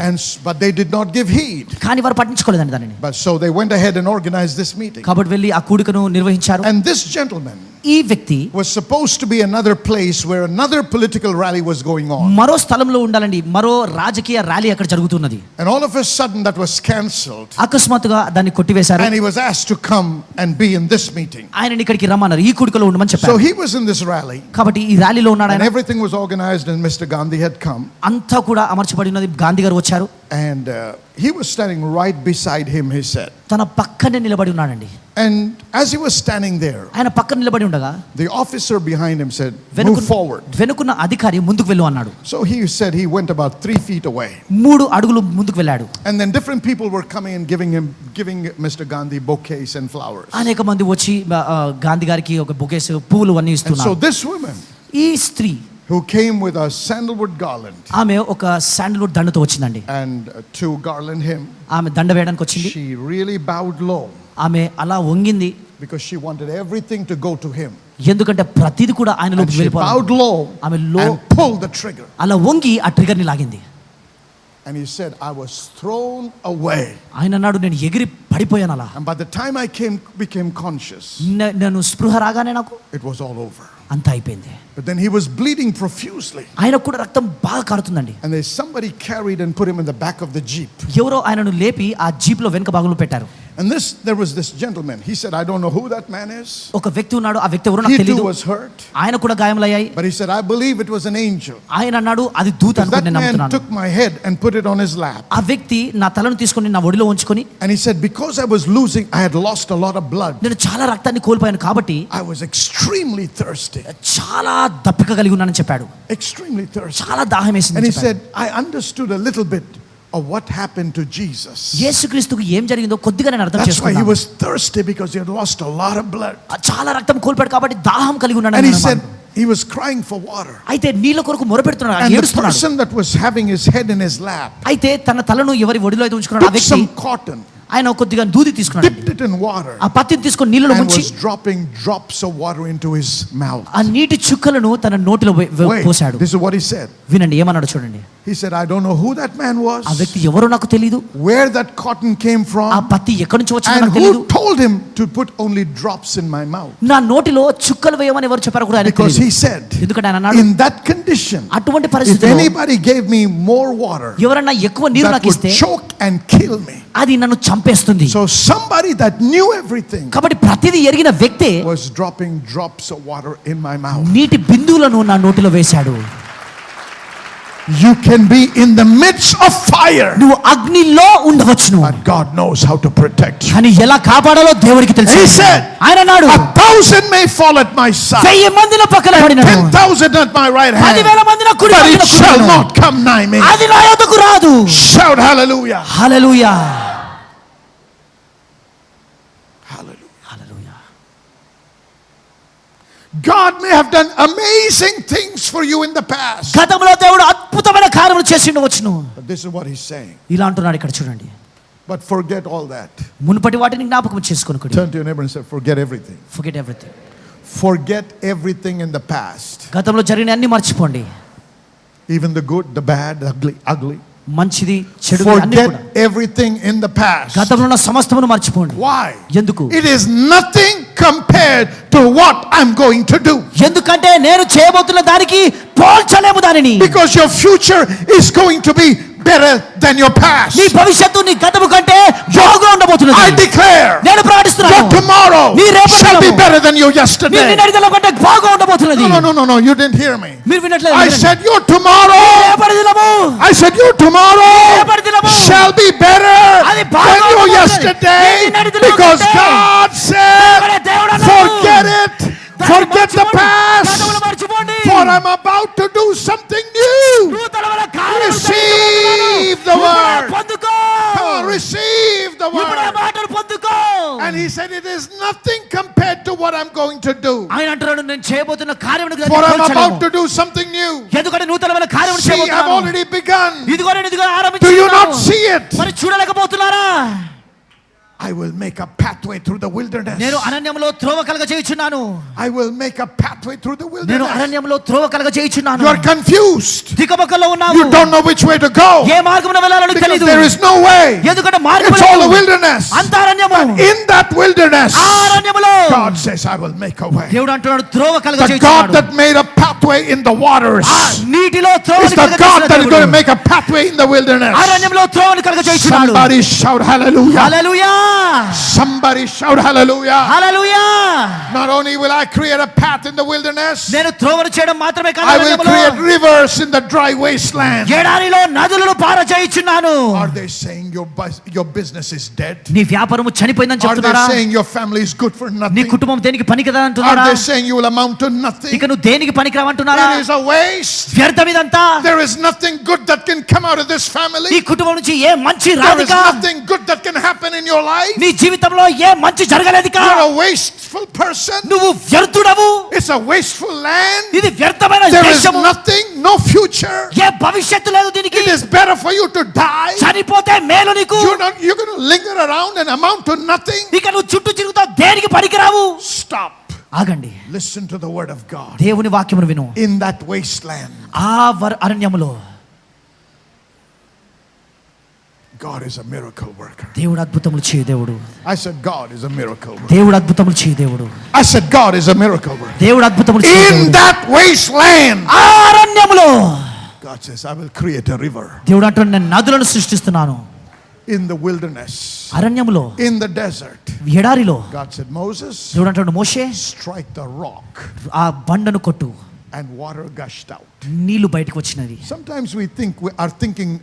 But they did not give heed. కానీ వారు పట్టించుకోలేదండి దానిని. But so they went ahead and organized this meeting. కాబట్టి వెళ్ళి ఆ కూడికను నిర్వహించారు. And this gentleman ఈ వ్యక్తి was supposed to be another place where another political rally was going on. మరో స్థలంలో ఉండాలండి, మరో రాజకీయ ర్యాలీ అక్కడ జరుగుతున్నది. And all of a sudden that was cancelled. అకస్మాత్తుగా దాన్ని కొట్టివేశారు. And he was asked to come and be in this meeting. ఆయనని ఇక్కడికి రమ్మన్నారు, ఈ కూడికలో ఉండమని So చెప్పారు. he was in this rally. కాబట్టి ఈ ర్యాలీలో ఉన్నాడు And ఆయన. everything was organized and Mr. Gandhi had come. అంతా కూడా అమర్చబడి ఉన్నది. గాంధీ గారు వచ్చారు. And he was standing right beside him, he said. తన పక్కనే నిలబడి ఉన్నాడండి. And as he was standing there, ఆయన పక్కన నిలబడి ఉండగా the officer behind him said, move forward. వెనుకున్న అధికారి ముందుకు వెళ్ళు అన్నాడు. So he said he went about 3 feet away. 3 అడుగులు ముందుకు వెళ్ళాడు. And then different people were coming and giving Mr. Gandhi bouquets and flowers. అనేక మంది వచ్చి గాంధీ గారికి ఒక బొకేస్, పూలు అన్ని And so ఇస్తున్నారు. this woman ఈ స్త్రీ who came with a sandalwood garland ఆమె ఒక శాండల్వుడ్ దండతో వచ్చిందండి. and to garland him, ఆమె దండ వేయడానికి వచ్చింది. she really bowed low ఆమె అలా వంగింది, because she wanted everything to go to him. ఎందుకంటే ప్రతిది కూడా ఆయనలోకి And she వెళ్ళిపోవాలి. bowed low ఆమె and pulled the trigger. అలా వంగి ఆ ట్రిగర్ ని లాగింది. And he said, I was thrown away. ఆయన అన్నాడు, నేను ఎగిరి పడిపోయాను అలా. And by the time I became conscious, నేను స్పృహ రాగానే నాకు it was all over. అంతా అయిపోయింది. But then he was bleeding profusely. ఆయన కూడా రక్తం బాగా కారుతుందండి. And there's somebody carried and put him in the back of the jeep. ఎవరో ఆయనను లేపి ఆ జీప్ లో వెనక భాగంలో పెట్టారు. And there was this gentleman. He said, I don't know who that man is. ఒక వ్యక్తి ఉన్నాడు, ఆ వ్యక్తి ఎవరో నాకు He too తెలియదు. was hurt. ఆయన కూడా గాయములయ్యాయి. But he said, I believe it was an angel. ఆయన అన్నాడు, అది దూత That అనుకుని నేను man నమ్ముతున్నాను. took my head and put it on his lap. ఆ వ్యక్తి నా తలను తీసుకొని నా ఒడిలో ఉంచుకొని, And he said, because I had lost a lot of blood, నేను చాలా రక్తాన్ని కోల్పోయాను కాబట్టి I was extremely thirsty. చాలా దప్పిక కలిగి ఉన్నానని చెప్పాడు. Extremely thirsty. చాలా దాహం వేసింది And he చెప్పాడు. said, I understood a little bit of what happened to Jesus. యేసుక్రీస్తుకు ఏం జరిగిందో కొద్దిగా నేను అర్థం That's why he చేసుకున్నాను. was thirsty, because he had lost a lot of blood. చాలా రక్తం కోల్పోయాడు కాబట్టి దాహం కలిగి ఉన్నాడు. And he said he was crying for water. అయితే నీళ్ళ కొరకు మొరపెడుతున్నాడు, And the ఏడుస్తున్నాడు. person that was having his head in his lap అయితే తన తలను ఎవరి ఒడిలో అయితే ఉంచుకున్నాడు ఆ took వ్యక్తి, some cotton, ఆయన కొద్దిగా దూది తీసుకున్నాడు, dipped it in water, ఆ పత్తిని తీసుకొని నీళ్ళలో and ముంచి was dropping drops of water into his mouth. ఆ నీటి చుక్కలను తన నోటిలో Wait, పోశాడు. this is what he said. వినండి ఏమన్నాడు చూడండి. He said, I don't know who that man was, ఆ వ్యక్తి ఎవరో నాకు తెలియదు, where that cotton came ఆ from, పత్తి ఎక్కడి నుంచి వచ్చిందో and నాకు తెలియదు, who told him to put only drops in my mouth. నా నోటిలో చుక్కలు వేయమని ఎవరు చెప్పారు కూడా ఆయనకు Because తెలియదు. he said, ఎందుకంటే ఆయన అన్నాడు, in that condition, అటువంటి if పరిస్థితిలో anybody gave me more water, ఎవరన్నా ఎక్కువ నీరు that నాకు would ఇస్తే choke and kill me. అది నన్ను చంపేస్తుంది. So somebody that knew everything కాబట్టి ప్రతిదీ ఎరిగిన వ్యక్తే was dropping drops of water in my mouth. నీటి బిందువులను నా నోటిలో వేశాడు. You can be in the midst of fire, నువ్వు అగ్నిలో ఉండవచ్చును, but God knows how to protect you. కానీ ఎలా కాపాడాలో దేవుడికి తెలుసు. He said, ఆయన అన్నాడు, 1,000 may fall at my side, 1000 మంది నా పక్కన పడినను, 10,000 at my right hand, 10,000 మంది నా కుడి but పక్కన it shall కూర్చును, not come nigh me. అది నా యొద్దకు రాదు. Shout hallelujah. Hallelujah, Hallelujah. Hallelujah. God may have done amazing things for you in the past, గతంలో దేవుడు అద్భుతమైన కార్యములు చేసి ఉండవచ్చును. but this is what he's saying. ఇలా అంటున్నాడు ఇక్కడ చూడండి. But forget all that. మునుపటి వాటిని జ్ఞాపకం చేసుకొనుకుడి. Turn to your neighbor and say, forget everything. Forget everything. Forget everything in the past. గతంలో జరిగిన అన్ని మర్చిపోండి. Even the good, the bad, the ugly. మంచిది చెడు అన్ని కూడా. Forget everything in the past. గతంలో ఉన్న సమస్తమును మర్చిపోండి. Why? ఎందుకు? It is nothing compared to what I'm going to do. ఎందుకంటే నేను చేయబోతున్న దానికి పోల్చలేము దానిని. Because your future is going to be better than your past. నీ భవిష్యత్తు నీ గతము కంటే బాగా ఉండబోతున్నది. I declare నేను ప్రకటిస్తున్నాను, your tomorrow నీ రేపటి shall be దినము better than your నీ yesterday. నిన్నటి దినం కంటే బాగా ఉండబోతున్నది. No, you didn't hear me. మీరు వినట్లేదు. I said your tomorrow, రేపటి దినము I said your tomorrow రేపటి దినము shall be better అది బాగా than your ఉండబోతున్నది. yesterday, నీ నిన్నటి దినము because కంటే God said, దేవుడు అన్నాడు, forget it, దాన్ని forget the మర్చిపోండి. past, గతమును మర్చిపోండి. for I'm about to do something new. నూతనమైన కార్యములు Receive the ఇప్పుడే word. పొందుకో. Come on, receive the ఇప్పుడే word. మాటలు పొందుకో. And he said, it is nothing compared to what I'm going to do, ఆయన అంటున్నాడు, నేను చేయబోతున్న కార్యమును for I'm పోల్చలేము. about to do something new. ఎందుకంటే నూతనమైన కార్యమును See, I've చేయబోతున్నాను. already begun. ఇదిగో Do you ఆరంభించాను. not see it? మరి చూడలేకపోతున్నారా? I will make a pathway through the wilderness. నేను అరణ్యంలో త్రోవ కలగ చేయుచున్నాను. I will make a pathway through the నేను wilderness. అరణ్యంలో త్రోవ కలగ చేయుచున్నాను. You are confused. దికమకల్లో ఉన్నావు. You don't know which way to go, ఏ మార్గమున వెళ్ళాలో నీకు because తెలియదు. there is no way. ఎందుకంటే మార్గము It's all a లేదు. wilderness. అంతా అరణ్యము. In that wilderness, ఆ అరణ్యములో God says, I will make a way. దేవుడు అంటున్నాడు, త్రోవ కలగ The God చేయుచున్నాడు. that made a pathway in the waters ఆ నీటిలో త్రోవని is the కలగ God చేసిన that is going to దేవుడు. make a pathway in the wilderness. అరణ్యంలో త్రోవని కలగ చేయుచున్నాడు. Somebody shout hallelujah. Hallelujah, Somebody shout hallelujah. Hallelujah. Not only will I create a path in the wilderness, నేను త్రోవను చేయడం మాత్రమే కాదు, I will create అరణ్యములో rivers in the dry wasteland. ఎడారిలో నదులను పారచేయుచున్నాను. Are they saying your business is dead? నీ వ్యాపారము చనిపోయిందని Are they చెప్తున్నారా? saying your family is good for నీ nothing? కుటుంబం దేనికి పనికిరా Are అంటున్నారా? they saying you will amount to nothing? ఇక నువ్వు దేనికి పనికిరావంటున్నారా? It is a waste. వ్యర్థం ఇదంతా. There is nothing good that can come out of this నీ family. కుటుంబం నుంచి ఏ మంచి There is రాదిక, nothing good that can happen in your life. నీ జీవితంలో ఏ మంచి జరగలేదిక. You're a wasteful person. నువ్వు వ్యర్థుడవు. It's a wasteful land. ఇది వ్యర్థమైన There is దేశము. nothing, no future. ఏ భవిష్యత్తు లేదు దీనికి. It is better for you to die. చనిపోతే మేలు నీకు. You're going to linger around and amount to nothing. ఇక నువ్వు చుట్టూ తిరుగుతావు, దేనికి పనికిరావు. Stop. ఆగండి, Listen to the word of God. దేవుని వాక్యమును విను. In that wasteland, ఆ అరణ్యములో God is a miracle worker. దేవుడు అద్భుతములు చేయు దేవుడు. I said God is a miracle worker. దేవుడు అద్భుతములు చేయు దేవుడు. I said God is a miracle worker. దేవుడు అద్భుతములు చేయు In దేవుడు. that wasteland, ఆ అరణ్యములో God says, I will create a river. దేవుడు అంటాడు, నేను నదులను సృష్టిస్తున్నాను. In the wilderness, అరణ్యములో, in the desert, ఎడారిలో God said, Moses, దేవుడు అంటాడు, మోషే strike the rock, ఆ బండను కొట్టు, and water gushed out. నీళ్లు బయటకు వచ్చినది. Sometimes we think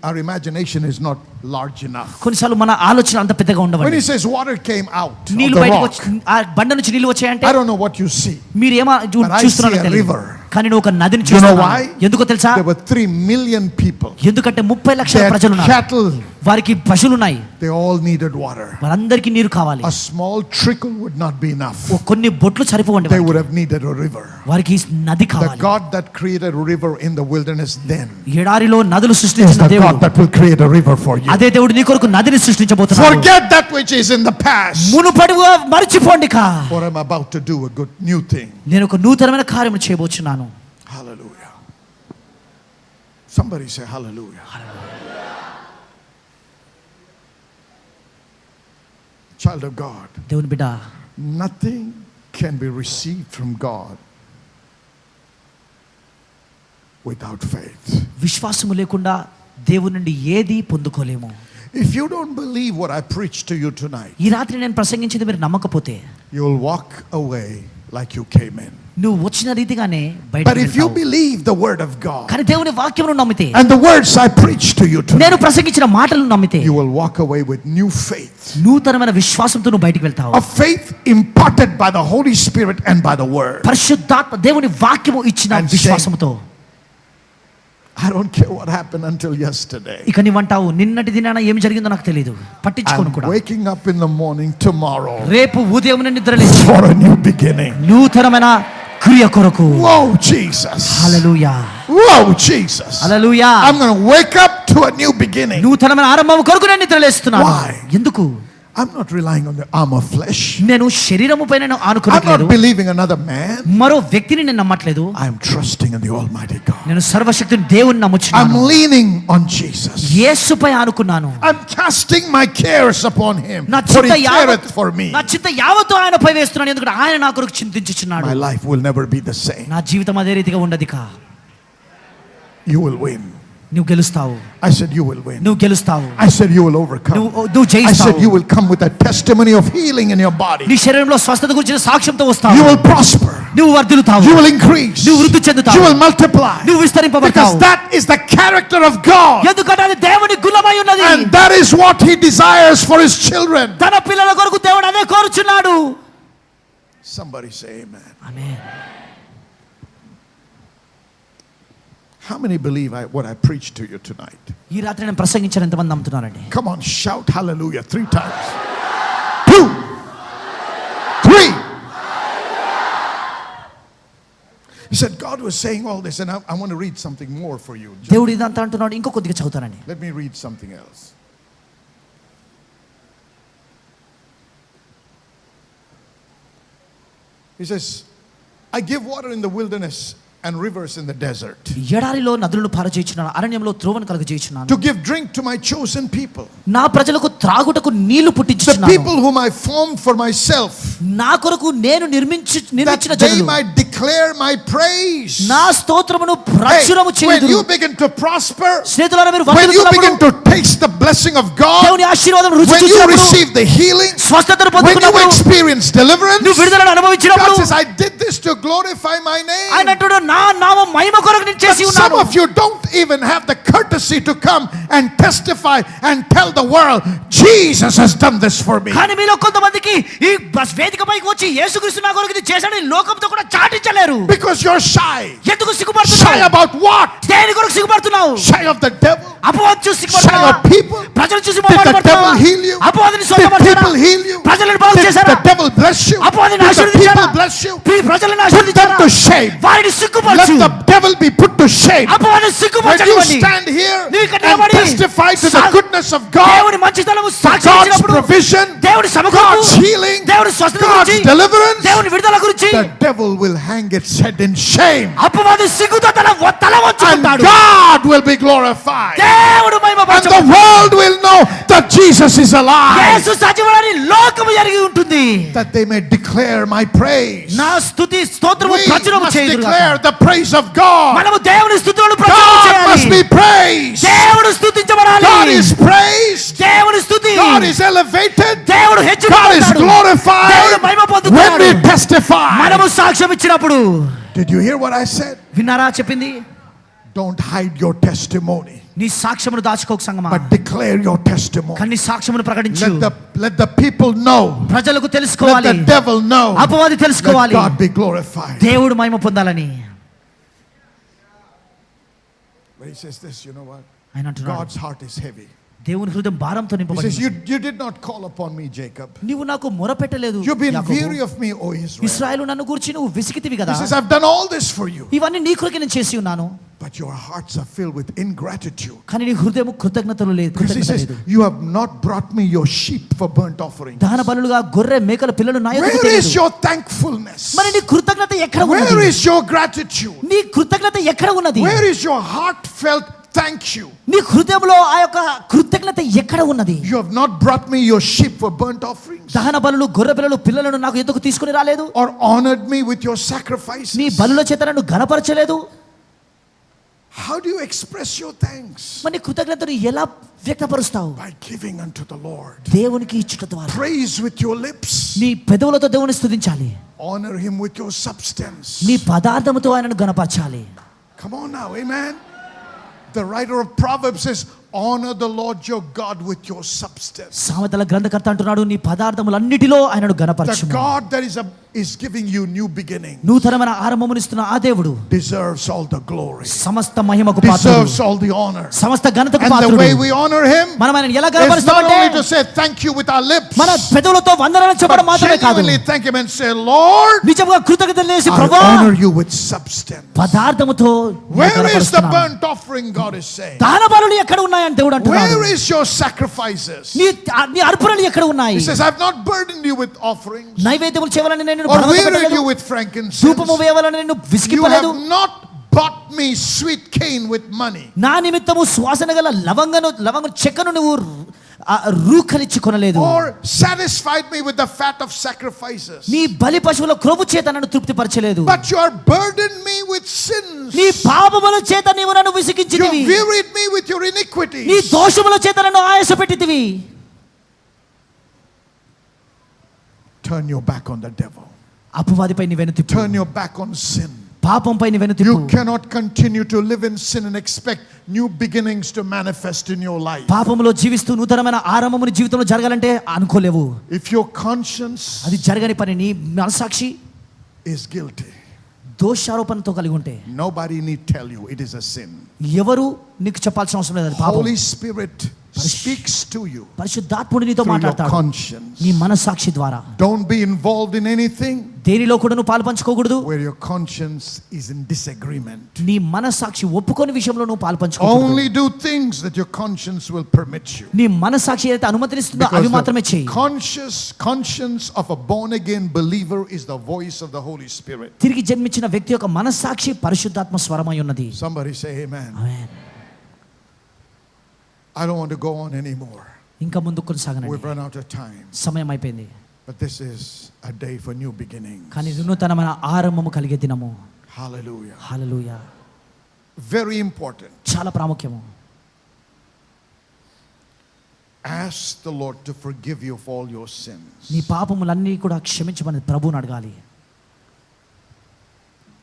our imagination is not large enough. కొన్నిసార్లు మన ఆలోచన అంత పెద్దగా When he ఉండవండి. says water came out of నీళ్లు the బయటకు rock, వచ్చి, ఆ బండ నుంచి నీళ్లు వచ్చాయంటే I don't know what you see. మీరు ఏమో But I చూస్తున్నారో see a తెలియదు. river. కానీ నువ్వు ఒక నదిని You know చూస్తున్నావు. why? ఎందుకో తెలుసా? There were 3 million people. ఎందుకంటే 30 లక్షల Their ప్రజలు ఉన్నారు. cattle, వారికి పశువులు ఉన్నాయి. they all needed water. వారందరికీ నీరు కావాలి. A small trickle would not be enough. ఓ కొన్ని బొట్లు సరిపోవండి. They would have needed a river. వారికి నది The కావాలి. God that created a river in the wilderness then ఎడారిలో నదులు is సృష్టించిన the దేవుడు, God that will create a river for you. అదే దేవుడు నీ కొరకు నదిని సృష్టించబోతున్నాడు. Forget that which is in the past, మునుపటిగా మర్చిపోండి కా. for I'm about to do a good new thing. నేను ఒక నూతనమైన కార్యము చేయబోచున్నాను. Hallelujah. Somebody say hallelujah. Child of God, దేవుని బిడ్డ, nothing can be received from God without faith. విశ్వాసము లేకుండా దేవుని నుండి ఏది పొందుకోలేము. If you don't believe what I preached to you tonight, ఈ రాత్రి నేను ప్రసంగించింది మీరు నమ్మకపోతే you'll walk away like you came in. నువ్వు వచ్చిన రీతిగానే But బయటికి if you వెళ్తావు. believe the word of God కానీ దేవుని వాక్యమును నమ్మితే, and the words I preach to you నేను tonight, ప్రసంగించిన మాటలను నమ్మితే, you will walk away with new faith. నూతనమైన విశ్వాసంతో నువ్వు బయటికి వెళ్తావు. A faith imparted by the Holy Spirit and by the word. పరిశుద్ధాత్మ దేవుని వాక్యము ఇచ్చిన And విశ్వాసముతో. I don't care what happened until yesterday. ఇక నీవంటావు, నిన్నటి దినాన ఏమి జరిగిందో నాకు తెలియదు, పట్టించుకోను I'm కూడా. waking up in the morning tomorrow రేపు ఉదయం నిద్రలేచి for a new beginning. నూతనమైన క్రియ కొరకు. Whoa, Jesus. Hallelujah, Whoa, Jesus. Hallelujah. I'm going to wake up to a new beginning. నూతనమైన ఆరంభం కొరకు నేను నిద్రలేస్తున్నాను. Why? ఎందుకు? I'm not relying on the arm of flesh. నేను శరీరము పైన I'm ఆనుకోవట్లేదు, not believing another man. మరో వ్యక్తిని నేను నమ్మట్లేదు. I'm trusting in the Almighty God. నేను సర్వశక్తిని దేవుని I'm నమ్ముచున్నాను. leaning on Jesus. యేసుపై ఆనుకున్నాను. I'm casting my cares upon him, నా for చింత he యావత్ careth for me. నా చింత యావత్తు ఆయనపై వేస్తున్నాను, ఎందుకంటే ఆయన నా కొరకు చింతించుచున్నాడు. My life will never be the same. నా జీవితం అదే రీతిగా ఉండదిక. You will win. నువ్వు గెలుస్తావు, I said you will win. నువ్వు గెలుస్తావు, I said you will overcome. నువ్వు I జయిస్తావు. said you will come with a testimony of healing in your body. నీ శరీరంలో స్వస్థత గురించిన సాక్ష్యంతో You వస్తావు. will prosper. నువ్వు వర్ధిల్లుతావు, You will increase. నువ్వు వృద్ధి చెందుతావు, You will multiply. నువ్వు విస్తరింపబడతావు. Because that is the character of God. ఎందుకంటే అది దేవుని గుణమై ఉన్నది. And that is what he desires for his children. తన పిల్లల కొరకు దేవుడు అదే కోరుచున్నాడు. Somebody say amen. Amen. How many believe what I preached to you tonight? ఈ రాత్రి నేను ప్రసంగించిన ఎంతమంది నమ్ముతున్నారండి? Come on, shout hallelujah 3 times. 2, 3. He said God was saying all this, and I want to read something more for you. దేవుడు ఇదంతా అంటున్నాడు, ఇంకో కొద్దిగా చదువుతానండి. Let me read something else. He says, I give water in the wilderness and rivers in the desert, ఎడారిలో నదులను పారజేయుచున్నాను, అరణ్యంలో త్రోవను కలుగజేయుచున్నాను. to give drink to my chosen people, నా ప్రజలకు త్రాగుటకు నీళ్లు the పుట్టించుచున్నాను. people whom I formed for myself, నా కొరకు నేను నిర్మించిన that they జనులు might declare my praise. నా స్తోత్రమును Hey, ప్రచురము when చేయుదురు. you begin to prosper, స్నేహితులారా, మీరు when you begin వర్ధిల్లుతున్నప్పుడు, to taste the blessing of God, దేవుని ఆశీర్వాదం రుచి when you చూసినప్పుడు, receive the healing, స్వస్థతను when you పొందుకున్నప్పుడు, experience deliverance, నువ్వు విడుదలను అనుభవించినప్పుడు, God says, I did this to glorify my name. ఆయన అంటాడు, నా నామం మహిమ కొరకు నేను But చేసి some ఉన్నాను. of you don't even have the courtesy to come and testify and tell the world, Jesus has done this for me. కానీ మీలో కొంతమందికి ఈ బస్ వేదికపైకి వచ్చి యేసుక్రీస్తు నా కొరకు ఇది చేశాడని లోకంతో కూడా చాటించలేరు. Because you're shy. ఎందుకు Shy సిగ్గుపడుతున్నావు? about what? దేని కొరకు సిగ్గుపడుతున్నావు? Shy of the devil? అపవాది చూసి Shy సిగ్గుపడుతున్నావా? of people? ప్రజలు చూసి Did the మొహమాటపడుతున్నావా? devil heal you? అపవాదిని Did స్వస్థపరిచారా? people heal you? ప్రజలను బాగు Did చేశారా? the devil bless you? అపవాదిని Did the ఆశీర్వదించారా? people bless you? ప్రజలను Put them ఆశీర్వదించారా? to shame. వారిని Let సిగ్గుపరచు. the devil be put to shame. అపవాదిని When you సిగ్గుపరచనివ్వండి. stand here నీవు ఇక్కడ and నిలబడి testify to the goodness of God, దేవుని మంచితనము God's సాక్షించినప్పుడు, provision, దేవుని సమకూర్పు, God's healing, దేవుని స్వస్థత God's గురించి, deliverance, దేవుని విడుదల గురించి, the devil will hang its head in shame. అపవాది సిగ్గుతో తల And వంచుకుంటాడు. God will be glorified. దేవుడు And the మహిమపరచబడతాడు. world will know that Jesus is alive. యేసు సజీవుడని లోకము ఎరిగి ఉంటుంది. That they may declare my praise. నా స్తుతి స్తోత్రము We ప్రచురము must చేయుదురు declare గాక. the praise of God. మనము దేవుని స్తుతులను ప్రచురము God must be చేయాలి. praised. దేవుడు స్తుతించబడాలి. God is praised. దేవుని స్తుతి, God is elevated. దేవుడు God is హెచ్చించబడతాడు. glorified దేవుడు మహిమ when పొందుతాడు. we testify. మనము సాక్ష్యం ఇచ్చినప్పుడు. Did you hear what I said? విన్నారా చెప్పింది? Don't hide your testimony, నీ సాక్ష్యమును దాచుకోక సంగమా, but declare your testimony. కానీ నీ సాక్ష్యమును ప్రకటించు. Let the people know. ప్రజలకు Let తెలుసుకోవాలి, the devil know. అపవాది Let తెలుసుకోవాలి, God be glorified. దేవుడు మహిమ పొందాలని. But he says this, you know what? ఆయన అంటున్నాడు, God's heart is heavy. దేవుని హృదయం భారంతో He నింపబడింది. says, you did not call upon me, Jacob. నీవు నాకు మొరపెట్టలేదు You've been యాకోబు. weary of me, O Israel. ఇశ్రాయేలు నన్ను గూర్చి నువ్వు విసిగితివి కదా. He says, I've done all this for you. ఇవన్నీ నీ కొరకే నేను చేసి ఉన్నాను, But your hearts are filled with ingratitude. కానీ నీ హృదయం కృతజ్ఞతలు లేదు. Because he says, you have not brought me your sheep for burnt offerings. దహన బలులుగా గొర్రె మేకల పిల్లలు నా యొద్దకు Where is తెలియదు. your thankfulness? మరి నీ కృతజ్ఞత ఎక్కడ Where ఉన్నది? is your gratitude? నీ కృతజ్ఞత ఎక్కడ ఉన్నది? Where is your heartfelt thank you? నీ హృదయంలో ఆ యొక్క కృతజ్ఞత ఎక్కడ ఉన్నది? You have not brought me your sheep for burnt offerings, దహన బలులు గొర్రె పిల్లలు పిల్లలను నాకు ఎందుకు తీసుకుని రాలేదు? or honored me with your sacrifices. నీ బలుల చేత నన్ను ఘనపరచలేదు. How do you express your thanks? మరి నీ కృతజ్ఞతను ఎలా వ్యక్తపరుస్తావు? By giving unto the Lord. దేవునికి ఇచ్చుట ద్వారా. Praise with your lips. నీ పెదవులతో దేవుని స్తుతించాలి. Honor him with your substance. నీ పదార్థముతో ఆయనను ఘనపరచాలి. Come on now, amen. The writer of Proverbs says, honor the Lord your God with your substance. సామెతల గ్రంథకర్త అంటున్నాడు, నీ పదార్థములన్నిటిలో ఆయనను The ఘనపరచుము. God that is giving you new beginning నూతనమైన ఆరంభమునిస్తున్న ఆ దేవుడు deserves all the glory, సమస్త మహిమకు పాత్రుడు, deserves all the honor. సమస్త ఘనతకు And the Patrudu. way we honor him మనం ఆయనను ఎలా is not ఘనపరుస్తామంటే only to say thank you with our lips, మన పెదవులతో వందనాలు చెప్పడం but మాత్రమే కాదు, genuinely thank him and say, Lord, నిజంగా కృతజ్ఞతలు చేసి I ప్రభువా honor you with substance. పదార్థముతో నిన్ను Where is the ఘనపరుస్తున్నాను. burnt offering, God is saying? దాన బలులు ఎక్కడ ఉన్నాయని దేవుడు అంటున్నాడు. Where is your sacrifices? నీ అర్పణలు ఎక్కడ ఉన్నాయి? He says, I've not burdened you with offerings నైవేద్యములు చేయాలని నేను or బలవంత wearied పెట్టలేదు. you with frankincense. ధూపము వేయాలని నేను You విసిగిపోలేదు. have not bought me sweet cane with money. నా నిమిత్తము సువాసన గల లవంగ చెక్కను నువ్వు రూకలిచ్చి కొనలేదు. Or satisfied me with the fat of sacrifices. నీ బలి పశువుల క్రొవ్వు చేత నన్ను తృప్తిపరచలేదు. But you are burdened me with sins. నీ పాపముల చేత నీవు నన్ను You విసిగించితివి. wearied me with your నీ iniquities. దోషముల చేత నన్ను ఆయాసపెట్టితివి. Turn your back on the devil. అపవాదిపై నీ వెన్ను తిప్పు. Turn your back on sin. పాపంపై నీ వెన్ను తిప్పు. You cannot continue to live in sin and expect new beginnings to manifest in your life. పాపములో జీవిస్తూ నూతనమైన ఆరంభముని జీవితంలో జరగాలంటే అనుకోలేవు. If your conscience అది జరగని పని. నీ మనసాక్షి is guilty, దోషారోపణతో కలిగి ఉంటే nobody need tell you it is a sin. ఎవరు నీకు చెప్పాల్సిన అవసరం లేదు. అది పాపం. Holy Spirit speaks to you పరిశుద్ధాత్ముడు నీతో through your మాట్లాడతాడు conscience. నీ మనసాక్షి ద్వారా. Don't be involved in anything దేనిలో కూడా నువ్వు పాలు పంచుకోకూడదు. where your conscience is in disagreement. నీ మనసాక్షి ఒప్పుకోని విషయంలో నువ్వు పాలు పంచుకోకూడదు. Only do things that your conscience will permit you. నీ మనసాక్షి ఏదైతే అనుమతిస్తుందో అవి Because మాత్రమే the చేయి. conscience of a born again believer is the voice of the Holy Spirit. తిరిగి జన్మించిన వ్యక్తి యొక్క మనసాక్షి పరిశుద్ధాత్మ స్వరమై ఉన్నది. Somebody say amen. Amen. I don't want to go on anymore. ఇంకా ముందుకు కొనసాగనండి. We've run out of time. సమయం అయిపోయింది. But this is a day for new beginnings. కానీ నూతనమైన ఆరంభము కలిగే దినము. Hallelujah. హల్లెలూయా. Very important. చాలా ప్రాముఖ్యము. Ask the Lord to forgive you of all your sins. నీ పాపములన్నీ కూడా క్షమించమని ప్రభువుని అడగాలి.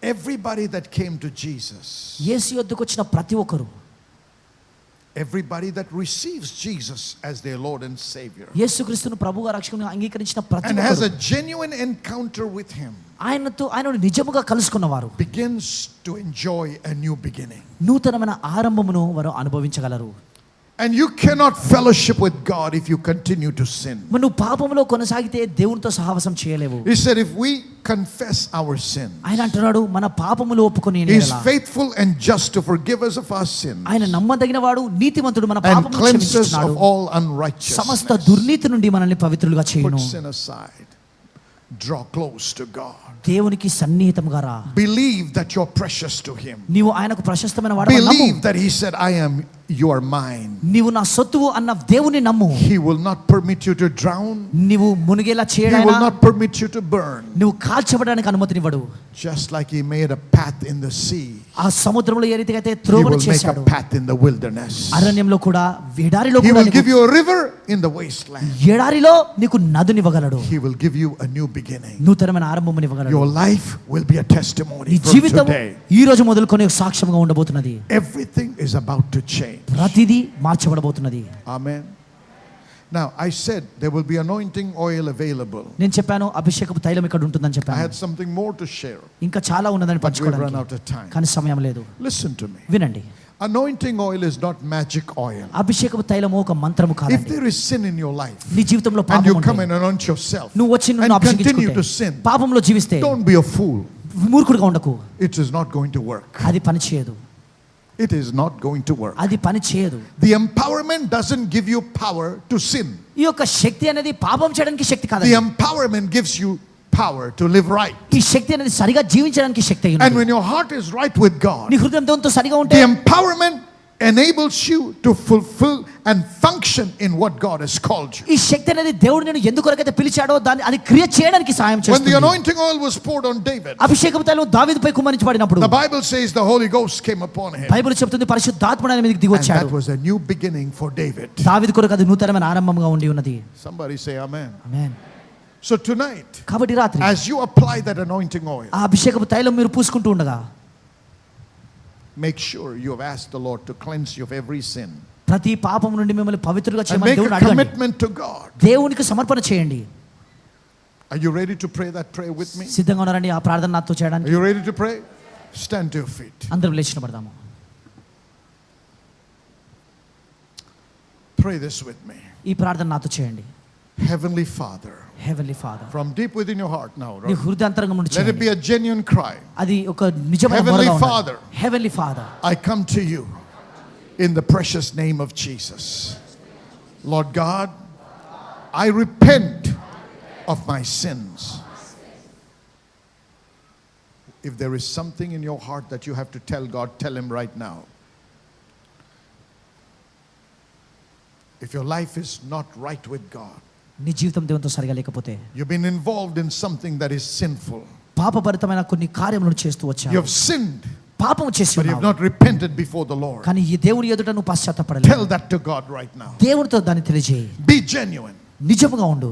Everybody that came to Jesus, యేసు యొద్దకు వచ్చిన ప్రతి ఒక్కరు, everybody that receives Jesus as their Lord and Savior యేసుక్రీస్తును ప్రభువుగా రక్షకునిగా అంగీకరించిన ప్రతి and has a ఒక్కరు genuine encounter with Him ఆయనను నిజముగా కలుసుకున్నవారు begins to enjoy a new beginning. నూతనమైన ఆరంభమును వారు అనుభవించగలరు. And you cannot fellowship with God if you continue to sin. మరి నువ్వు పాపములో కొనసాగితే దేవునితో సహవాసం చేయలేవు. He said if we confess our sin, ఆయన అంటున్నాడు మన పాపములు ఒప్పుకొని He is faithful and just to forgive us of our sins ఆయన నమ్మదగిన వాడు, నీతిమంతుడు, మన and పాపములను cleanse us క్షమించుచున్నాడు. of all unrighteousness. సమస్త దుర్నీతి నుండి మనల్ని పవిత్రులుగా Put చేయును. sin aside. Draw close to God. దేవునికి సన్నిహితముగా రా. Believe that you're precious to Him. నీవు ఆయనకు ప్రశస్తమైన వాడవని నమ్ము. Believe that He said, I am, you are mine. నీవు నా సొత్తువు అన్న దేవుని నమ్ము. He will not permit you to drown. నీవు మునిగేలా He చేయడాయన, will not permit you to burn. నువ్వు కాల్చబడడానికి అనుమతినివ్వడు. Just like He made a path in the sea, ఆ సముద్రంలో ఏ రీతిగా అయితే He త్రోవను will make చేశాడు, a path in the wilderness. అరణ్యంలో కూడా ఎడారిలో He కూడా will give you a river in the wasteland. ఎడారిలో నీకు నదునివ్వగలడు. He will give you a new beginning. నూతనమైన ఆరంభమునివ్వగలడు. Your life will be a testimony నీ from జీవితం today. ఈ రోజు మొదలుకొని ఒక సాక్ష్యంగా ఉండబోతున్నది. Everything is about to change. ప్రతిదీ మార్చబడబోతున్నది. Amen. Now I said there will be anointing oil available. నేను చెప్పాను అభిషేకపు తైలం ఇక్కడ ఉంటుందని I చెప్పాను. had something more to share, ఇంకా చాలా ఉన్నదని but we've run out పంచుకోవడానికి, of time. కానీ సమయం లేదు. Listen to me. వినండి, Anointing oil is not magic oil. అభిషేకపు తైలము ఒక మంత్రము If కాదండి. there is sin in your life నీ జీవితంలో and పాపం you come ఉంటే, and anoint yourself నువ్వు వచ్చి and నన్ను continue to అభిషేకించుకుంటే, sin, పాపంలో జీవిస్తే don't be a fool. మూర్ఖుడిగా ఉండకు. It is not going to work. అది పని చేయదు. It is not going to work. అది పని చేయదు. The empowerment doesn't give you power to sin. ఈ యొక్క శక్తి అనేది పాపం చేయడానికి శక్తి The కాదండి. empowerment gives you power to live right. ఈ శక్తి అనేది సరిగా జీవించడానికి శక్తి అయి And ఉన్నది. when your heart is right with God, నీ హృదయం దేవునితో సరిగా ఉంటే the empowerment enables you to fulfill and function in what God has called you. ఈ శక్తి అనేది దేవుడు నేను ఎందుకొరకైతే పిలిచాడో దాన్ని అది క్రియ చేయడానికి సహాయం When the చేస్తుంది. anointing oil was poured on David, అభిషేకపు తైలం దావీదుపై కుమ్మరించబడినప్పుడు the Bible says the Holy Ghost came upon him. Bible చెప్తుంది పరిశుద్ధాత్ముడు ఆయన మీదకి దిగి And వచ్చాడు. that was a new beginning for David. దావీదు కొరకు అది నూతనమైన ఆరంభంగా ఉండి ఉన్నది. Somebody say amen. ఆమేన్. So tonight, కాబట్టి రాత్రి as you apply that anointing oil, ఆ అభిషేకపు తైలం మీరు పూసుకుంటూ ఉండగా make sure you have asked the Lord to cleanse you of every sin. ప్రతి పాపం నుండి మిమ్మల్ని పవిత్రులుగా And చేయమని make దేవుని a అడగండి. commitment to God. దేవునికి సమర్పణ చేయండి. Are you ready to pray that prayer with me? సిద్ధంగా ఉన్నారండి ఆ ప్రార్థన నాతో Are చేయడానికి? you ready to pray? Stand to your feet. అందరం లేచి నిలబడదాము. Pray this with me. ఈ ప్రార్థన నాతో చేయండి. Heavenly Father, heavenly father, from deep within your heart now, నీ హృదయాంతరంగం నుండి let it చేయండి. be a genuine cry. అది ఒక నిజమైన Heavenly మొరగా Father. ఉండాలి. Heavenly father, I come to you in the precious name of Jesus. Lord God, I repent of my sins. If there is something in your heart that you have to tell God, tell Him right now. If your life is not right with God, నీ జీవితం దేవునితో సరిగా లేకపోతే, you've been involved in something that is sinful, పాపభరితమైన కొన్ని కార్యములను చేస్తూ you వచ్చావు, have sinned, పాపం చేసి but you have ఉన్నావు, not repented before the Lord, కానీ ఈ దేవుని ఎదుట నువ్వు పశ్చాత్తాపడలేదు. tell that to God right now. దేవునితో దాన్ని తెలియజేయి. Be genuine. నిజముగా ఉండు.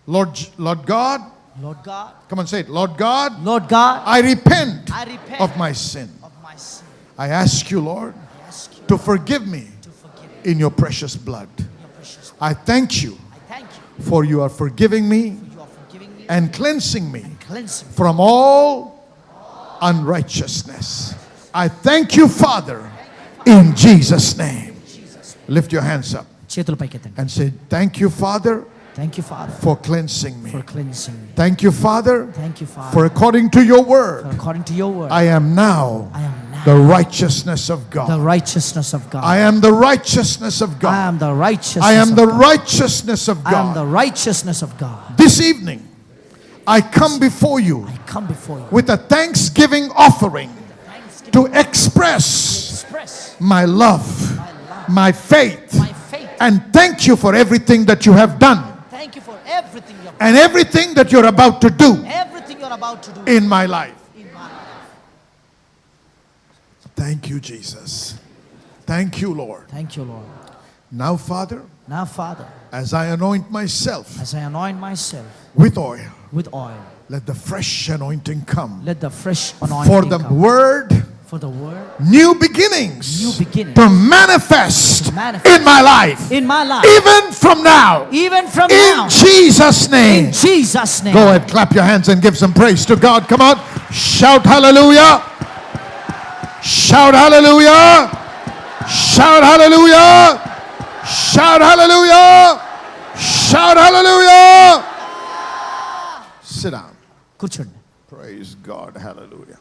Lord God, Lord God, come on, say it. Lord God, Lord God, I repent I repent of my sin. of my sin. I ask you, Lord, I ask you to forgive me to forgive me in your precious blood. your precious. I thank you I thank you for you are forgiving me for you are forgiving me and cleansing me and cleansing me from all unrighteousness. I thank you, Father, in Jesus' name. Lift your hands up చేతులు పైకెత్తండి. and say, thank you, Father, Thank you, Father, for cleansing me. for cleansing me. Thank you, Father, Thank you, Father, for according to your word, for according to your word, I am now I am now the righteousness of the God. righteousness of God. I am the righteousness of I God. am the righteousness I am of the God. righteousness of I am the God. righteousness of God. This evening, I come before you I come before you with a thanksgiving offering thanksgiving to express express my love, my faith, my faith. and thank you for everything that you have done Thank you for everything you're and everything that you're about to do everything you're about to do in my life. in my life. Thank you, Jesus. Thank you, Lord. Thank you, Lord. Now, Father, Now, Father, as I anoint myself as I anoint myself with oil, with oil, let the fresh anointing come. let the fresh For anointing the come. word, For the word new beginnings, New beginnings. to manifest, To manifest. in my life, in my life, even from now, even from in now, Jesus' name. in Jesus' name. Go ahead, clap your hands and give some praise to God. Come on, shout hallelujah. Shout hallelujah. Shout hallelujah. Shout hallelujah. Shout hallelujah. Sit down. కూర్చోండి. Praise God. Hallelujah.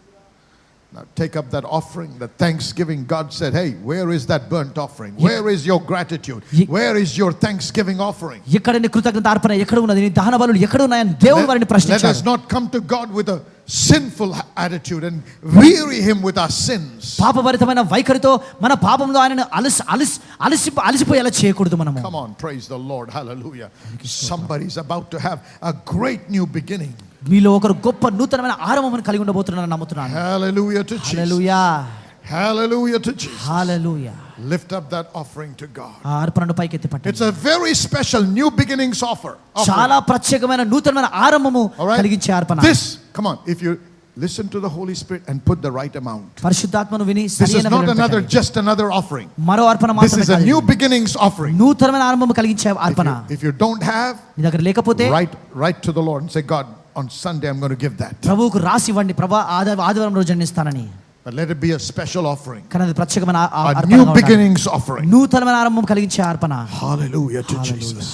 Now take up that offering, the thanksgiving. God said, hey, where is that burnt offering? Where is your gratitude? Where is your thanksgiving offering? ఎక్కడ నీ కృతజ్ఞత అర్పణ ఎక్కడ ఉన్నది, నీ దహన బలులు ఎక్కడ ఉన్నాయని దేవుడు వారిని Let us ప్రశ్నించాడు. not come to God with a sinful attitude and weary him with our sins. పాపభరితమైన వైఖరితో మన పాపంలో ఆయనను అలసిపోయేలా చేయకూడదు మనము. Come on, praise the Lord. Hallelujah. Somebody's about to have a great new beginning. మీలో ఒకరు గొప్ప నూతనమైన ఆరంభం కలిగి ఉండబోతున్నారని నమ్ముతున్నాను. Hallelujah to Jesus. Hallelujah. Hallelujah to Jesus. Hallelujah. Lift up that offering to God. ఆ అర్పణను పైకెత్తి It's పట్టండి. a very special new beginnings offering. చాలా ప్రత్యేకమైన నూతనమైన ఆరంభము All right? కలిగించే అర్పణ. This, come on, if you listen to the Holy Spirit and put the right amount. పరిశుద్ధాత్మను విని This is సరైన not విలువను another, పెట్టండి. just another offering. మరో అర్పణ This మాత్రమే is a కాదు. new beginnings offering. నూతనమైన ఆరంభం కలిగించే అర్పణ. If you don't have, నీ దగ్గర లేకపోతే write to the Lord and say, God, on Sunday I'm going to give that. ప్రభువుకు రాసి ఇవ్వండి, ప్రభా ఆదివారం రోజు నేను ఇస్తానని. But let it be a special offering. కానీ అది ప్రత్యేకమైన A అర్పణగా new ఉండాలి. beginnings offering. నూతనమైన ఆరంభం కలిగించే అర్పణ. Hallelujah to Jesus.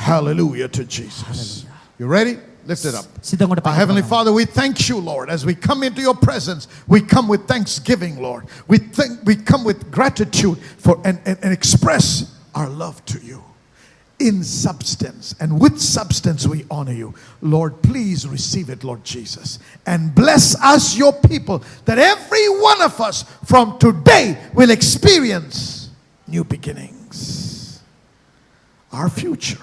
Hallelujah to Jesus. You ready? Lift it up. సిద్ధంగా ఉంటే Our పైకి Heavenly వెళ్దాం. Father, we thank you, Lord, as we come into your presence. We come with thanksgiving, Lord. We come with gratitude for and express our love to you. in substance. And with substance we honor you. Lord, please receive it, Lord Jesus. And bless us, your people, that every one of us from today will experience new beginnings. Our future,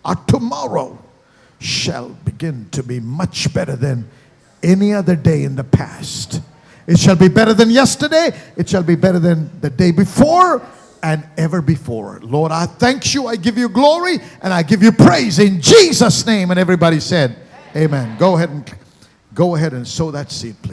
our tomorrow shall begin to be much better than any other day in the past. It shall be better than yesterday. It shall be better than the day before and ever before. Lord, I thank you. I give you glory and I give you praise in Jesus' name. And everybody said, amen. Go ahead and sow that seed, please.